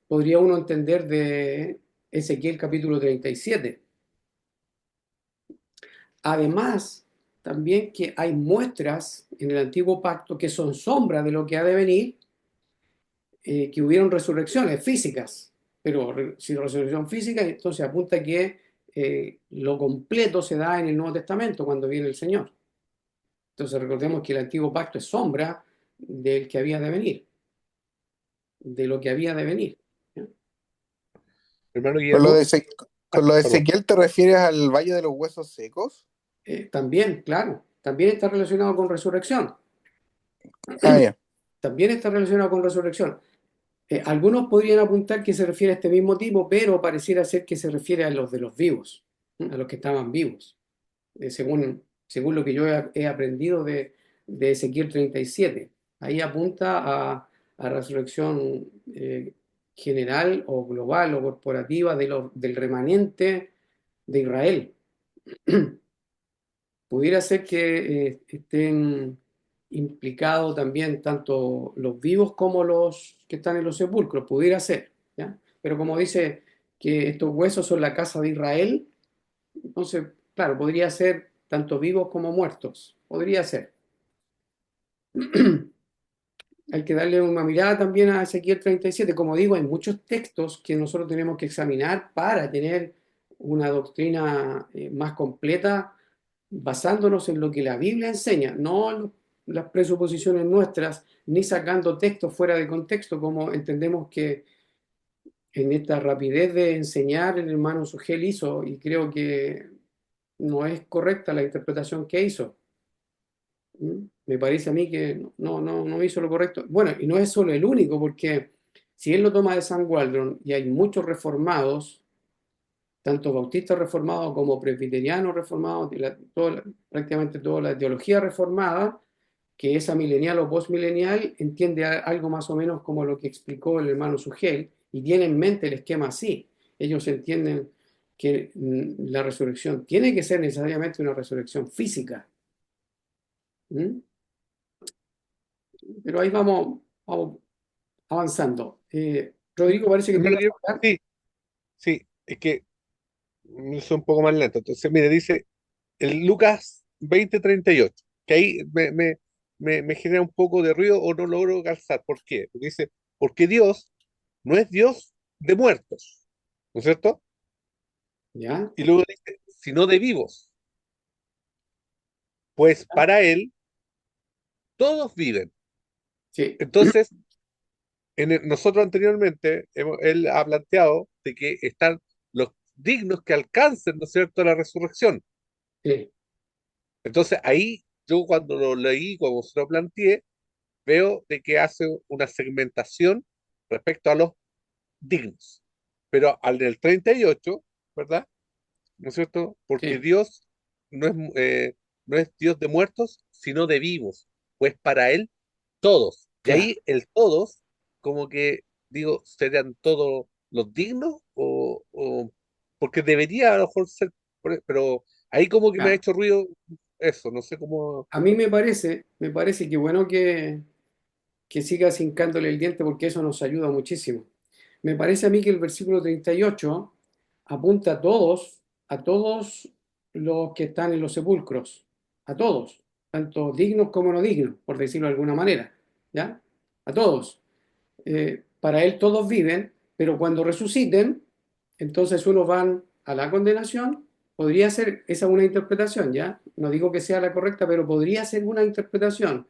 podría uno entender de Ezequiel capítulo 37. Además, también que hay muestras en el antiguo pacto que son sombras de lo que ha de venir, que hubieron resurrecciones físicas, pero si resurrección física, entonces apunta que lo completo se da en el Nuevo Testamento cuando viene el Señor. Entonces recordemos que el antiguo pacto es sombra del que había de venir, de lo que había de venir. ¿Ya? Hermano con lo Guillermo, de, con lo de perdón. Ezequiel, ¿te refieres al Valle de los Huesos Secos? También, claro, también está relacionado con resurrección. Ah, ya, También está relacionado con resurrección. Algunos podrían apuntar que se refiere a este mismo tipo, pero pareciera ser que se refiere a los de los vivos, a los que estaban vivos, según lo que yo he aprendido de Ezequiel 37. Ahí apunta a resurrección general o global o corporativa del remanente de Israel. Pudiera ser que estén implicados también tanto los vivos como los que están en los sepulcros, pudiera ser, ¿ya? Pero como dice que estos huesos son la casa de Israel. Entonces, claro, podría ser tanto vivos como muertos. Podría ser. Hay que darle una mirada también a Ezequiel 37. Como digo, hay muchos textos que nosotros tenemos que examinar para tener una doctrina más completa, basándonos en lo que la Biblia enseña, no en las presuposiciones nuestras, ni sacando textos fuera de contexto, como entendemos que en esta rapidez de enseñar el hermano Sugel hizo, y creo que no es correcta la interpretación que hizo. Me parece a mí que no hizo lo correcto. Bueno, y no es solo el único, porque si él lo toma de San Waldron y hay muchos reformados, tanto bautistas reformados como presbiterianos reformados, prácticamente toda la teología reformada, que esa milenial o postmilenial entiende algo más o menos como lo que explicó el hermano Sugel y tiene en mente el esquema así. Ellos entienden que la resurrección tiene que ser necesariamente una resurrección física. ¿Mm? Pero ahí vamos avanzando. Rodrigo, parece que tú Hermano, ibas a hablar. sí, sí, es que es un poco más lento. Entonces, mire, dice el Lucas 20:38, que ahí me genera un poco de ruido o no logro calzar. ¿Por qué? Porque dice, porque Dios no es Dios de muertos, ¿no es cierto? ¿Ya? Y luego dice, sino de vivos, pues para Él todos viven. Sí, Entonces, nosotros anteriormente, él ha planteado de que están los dignos que alcancen, ¿no es cierto?, la resurrección. sí, Entonces, ahí yo cuando lo leí, cuando se lo planteé, veo de que hace una segmentación respecto a los dignos. Pero al del 38, ¿verdad? ¿No es cierto? Porque sí, Dios no es, no es Dios de muertos, sino de vivos, pues para Él todos. Y claro. ahí el todos, como que digo, ¿serían todos los dignos? Porque debería a lo mejor ser, pero ahí como que me ha Claro. hecho ruido eso, no sé cómo. A mí me parece que bueno que sigas hincándole el diente porque eso nos ayuda muchísimo. Me parece a mí que el versículo 38 apunta a todos los que están en los sepulcros, a todos, tanto dignos como no dignos, por decirlo de alguna manera, ¿ya? A todos. Para él todos viven, pero cuando resuciten, entonces unos van a la condenación. Podría ser esa una interpretación, ¿ya? No digo que sea la correcta, pero podría ser una interpretación.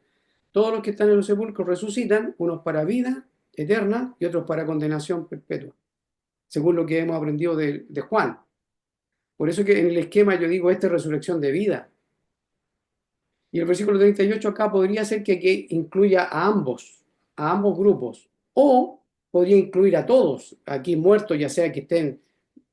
Todos los que están en los sepulcros resucitan, unos para vida eterna y otros para condenación perpetua, según lo que hemos aprendido de Juan. Por eso que en el esquema yo digo, esta es resurrección de vida. Y el versículo 38 acá podría ser que incluya a ambos grupos, o podría incluir a todos, aquí muertos, ya sea que estén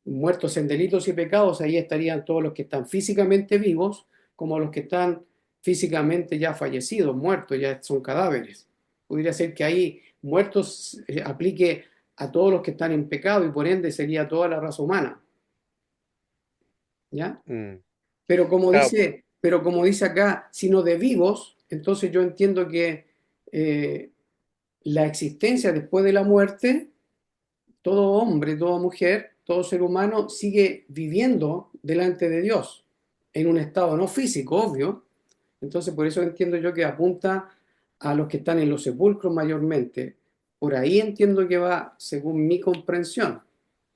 muertos en delitos y pecados, ahí estarían todos los que están físicamente vivos, como los que están físicamente ya fallecidos, muertos, ya son cadáveres. Podría ser que ahí muertos aplique a todos los que están en pecado y por ende sería toda la raza humana, ¿ya? Mm, claro, Pero como dice acá, sino de vivos, entonces yo entiendo que eh, la existencia después de la muerte, todo hombre, toda mujer, todo ser humano sigue viviendo delante de Dios en un estado no físico, obvio. Entonces por eso entiendo yo que apunta a los que están en los sepulcros mayormente. Por ahí entiendo que va según mi comprensión.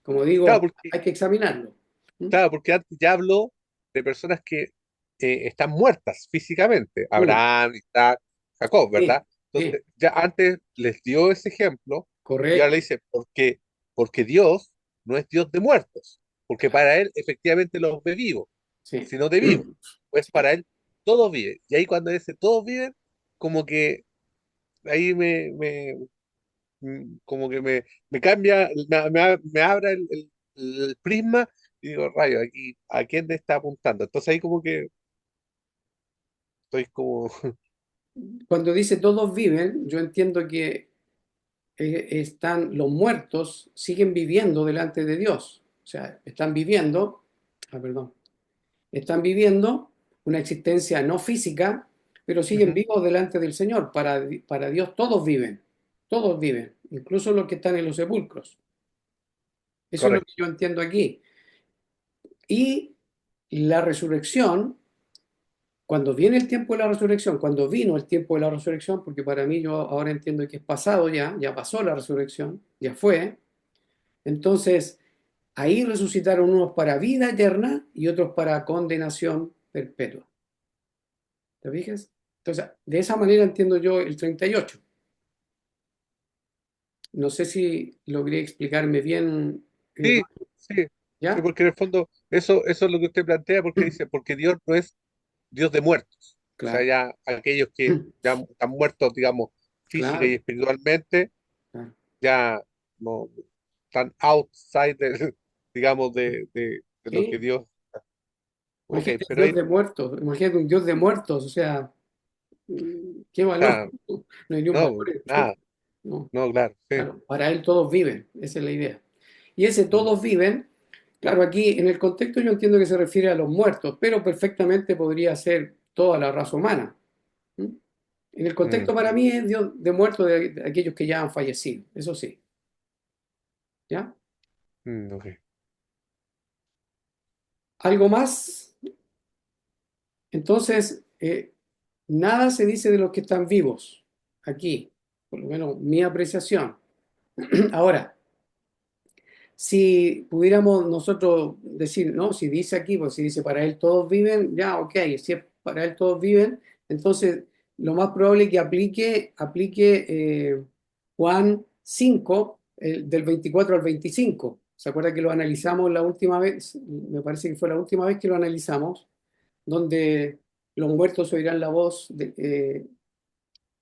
Como claro, digo, porque, hay que examinarlo. ¿Mm? claro, porque antes ya habló de personas que están muertas físicamente, Mm, Abraham, Isaac, Jacob, sí, ¿verdad? sí, Entonces, ya antes les dio ese ejemplo y ahora le correcto. dice, porque Dios no es Dios de muertos, porque para Él efectivamente los ve vivos, Sí. sino de vivos, pues Sí. para Él todos viven. Y ahí cuando dice todos viven, como que ahí como que me cambia, me abre el prisma y digo, rayo, aquí, ¿a quién le está apuntando? Entonces ahí como que estoy como, Cuando dice todos viven, yo entiendo que están los muertos, siguen viviendo delante de Dios. O sea, están viviendo, perdón, están viviendo una existencia no física, pero siguen ujú, vivos delante del Señor. Para Dios todos viven, incluso los que están en los sepulcros. Eso es lo que correcto. yo entiendo aquí. Y la resurrección, cuando viene el tiempo de la resurrección, cuando vino el tiempo de la resurrección, porque para mí yo ahora entiendo que es pasado ya, ya pasó la resurrección, ya fue, entonces ahí resucitaron unos para vida eterna y otros para condenación perpetua. ¿Te fijas? Entonces, de esa manera entiendo yo el 38. No sé si logré explicarme bien, Sí, hermano, sí, sí, ¿ya? porque en el fondo eso es lo que usted plantea, porque dice, porque Dios no es Dios de muertos. O sea, Claro, ya aquellos que ya están muertos, digamos, física y claro, espiritualmente, claro. ya no están outside, digamos, de lo que Sí, Dios. Ok, imagínate un pero Dios ahí, de muertos, imagínate un Dios de muertos, o sea, qué valor, ah, no hay ni un no, valor en esto. nada, No, no, claro, sí. claro, para él todos viven, esa es la idea. Y ese Mm, todos viven, claro, aquí en el contexto yo entiendo que se refiere a los muertos, pero perfectamente podría ser toda la raza humana. ¿Mm? En el mm, contexto para mí es Dios de muertos de aquellos que ya han fallecido, eso sí, ¿ya? ok. ¿Algo más? Entonces, nada se dice de los que están vivos aquí, por lo menos mi apreciación. Ahora, si pudiéramos nosotros decir, no, si dice aquí, pues si dice para él todos viven, ya, ok, si es para él todos viven, entonces lo más probable es que aplique Juan 5, del 24 al 25. ¿Se acuerda que lo analizamos la última vez? Me parece que fue la última vez que lo analizamos, donde los muertos oirán la voz,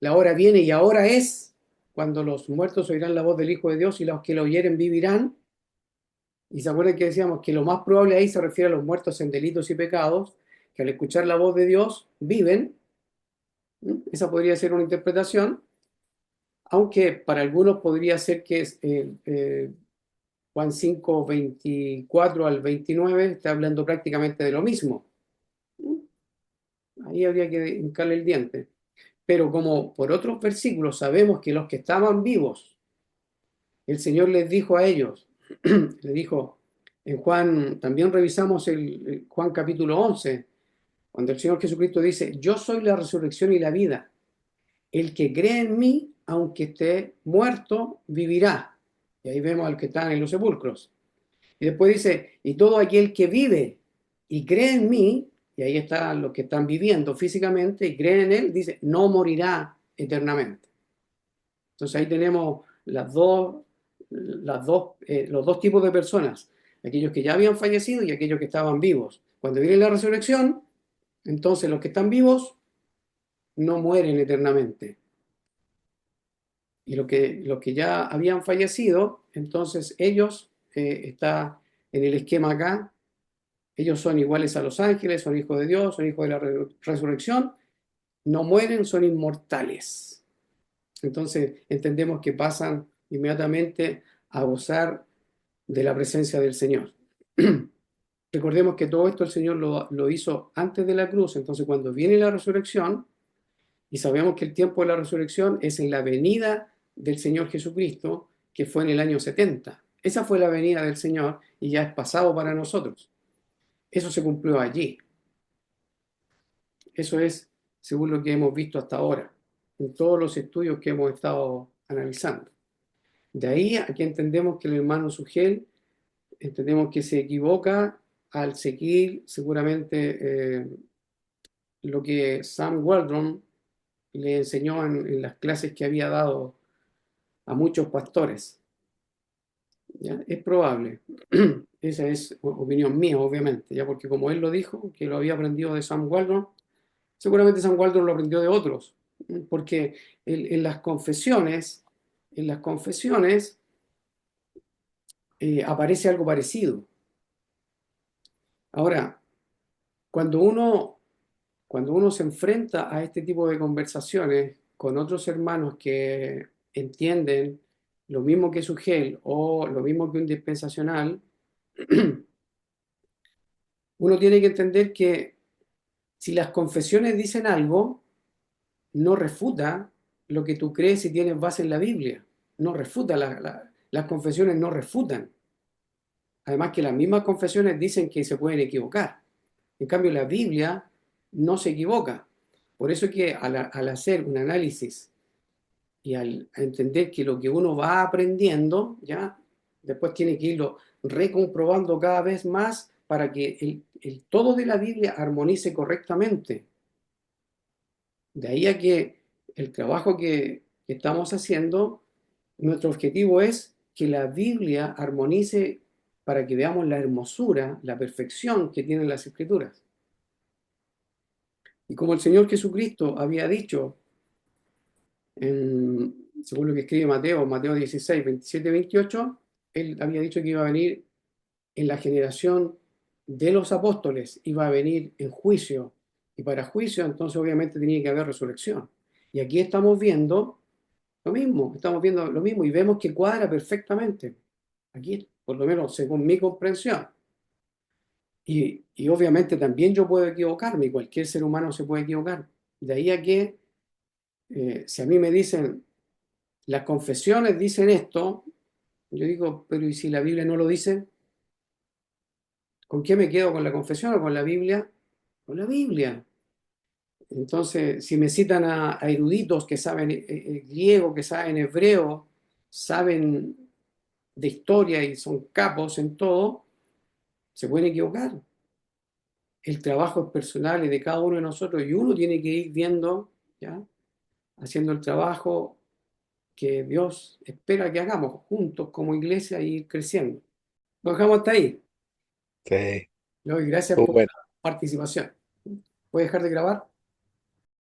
la hora viene y ahora es, cuando los muertos oirán la voz del Hijo de Dios y los que lo oyeren vivirán. Y se acuerdan que decíamos que lo más probable ahí se refiere a los muertos en delitos y pecados, que al escuchar la voz de Dios viven. ¿Mm? Esa podría ser una interpretación, aunque para algunos podría ser que Juan 5 24 al 29 está hablando prácticamente de lo mismo. ¿Mm? Ahí habría que hincarle el diente. Pero como por otros versículos sabemos que los que estaban vivos, el Señor les dijo a ellos, le dijo en Juan, también revisamos el Juan capítulo 11, cuando el Señor Jesucristo dice, yo soy la resurrección y la vida. El que cree en mí, aunque esté muerto, vivirá. Y ahí vemos al que está en los sepulcros. Y después dice, y todo aquel que vive y cree en mí, y ahí están los que están viviendo físicamente y creen en él, dice, no morirá eternamente. Entonces ahí tenemos los dos tipos de personas, aquellos que ya habían fallecido y aquellos que estaban vivos. Cuando viene la resurrección, entonces los que están vivos no mueren eternamente. Y los que ya habían fallecido, entonces ellos, está en el esquema acá, ellos son iguales a los ángeles, son hijos de Dios, son hijos de la resurrección, no mueren, son inmortales. Entonces entendemos que pasan inmediatamente a gozar de la presencia del Señor. Recordemos que todo esto el Señor lo hizo antes de la cruz, entonces cuando viene la resurrección, y sabemos que el tiempo de la resurrección es en la venida del Señor Jesucristo, que fue en el año 70. Esa fue la venida del Señor y ya es pasado para nosotros. Eso se cumplió allí. Eso es según lo que hemos visto hasta ahora, en todos los estudios que hemos estado analizando. De ahí a que entendemos que el hermano Sugel, entendemos que se equivoca al seguir seguramente lo que Sam Waldron le enseñó en las clases que había dado a muchos pastores. ¿Ya? Es probable. Esa es opinión mía, obviamente, ya porque como él lo dijo, que lo había aprendido de Sam Waldron, seguramente Sam Waldron lo aprendió de otros, porque en las confesiones aparece algo parecido. Ahora, cuando cuando uno se enfrenta a este tipo de conversaciones con otros hermanos que entienden lo mismo que Sugel o lo mismo que un dispensacional, uno tiene que entender que si las confesiones dicen algo, no refuta lo que tú crees y tienes base en la Biblia. No refuta, las confesiones no refutan. Además que las mismas confesiones dicen que se pueden equivocar. En cambio, la Biblia no se equivoca. Por eso es que al hacer un análisis y al entender que lo que uno va aprendiendo, ya, después tiene que irlo recomprobando cada vez más para que el todo de la Biblia armonice correctamente. De ahí a que el trabajo que estamos haciendo, nuestro objetivo es que la Biblia armonice para que veamos la hermosura, la perfección que tienen las Escrituras. Y como el Señor Jesucristo había dicho, según lo que escribe Mateo, Mateo 16, 27, 28, él había dicho que iba a venir en la generación de los apóstoles, iba a venir en juicio. Y para juicio, entonces obviamente tenía que haber resurrección. Y aquí estamos viendo lo mismo y vemos que cuadra perfectamente. Aquí, por lo menos según mi comprensión. Y obviamente también yo puedo equivocarme, y cualquier ser humano se puede equivocar. De ahí a que, si a mí me dicen, las confesiones dicen esto, yo digo, pero ¿y si la Biblia no lo dice? ¿Con qué me quedo? ¿Con la confesión o con la Biblia? Con la Biblia. Entonces, si me citan a eruditos que saben griego, que saben hebreo, saben de historia y son capos en todo, se pueden equivocar. El trabajo es personal y de cada uno de nosotros y uno tiene que ir viendo, ¿ya? Haciendo el trabajo que Dios espera que hagamos juntos como iglesia y ir creciendo. Lo dejamos hasta ahí. Sí, Le doy gracias muy por bueno. la participación. ¿Puede dejar de grabar?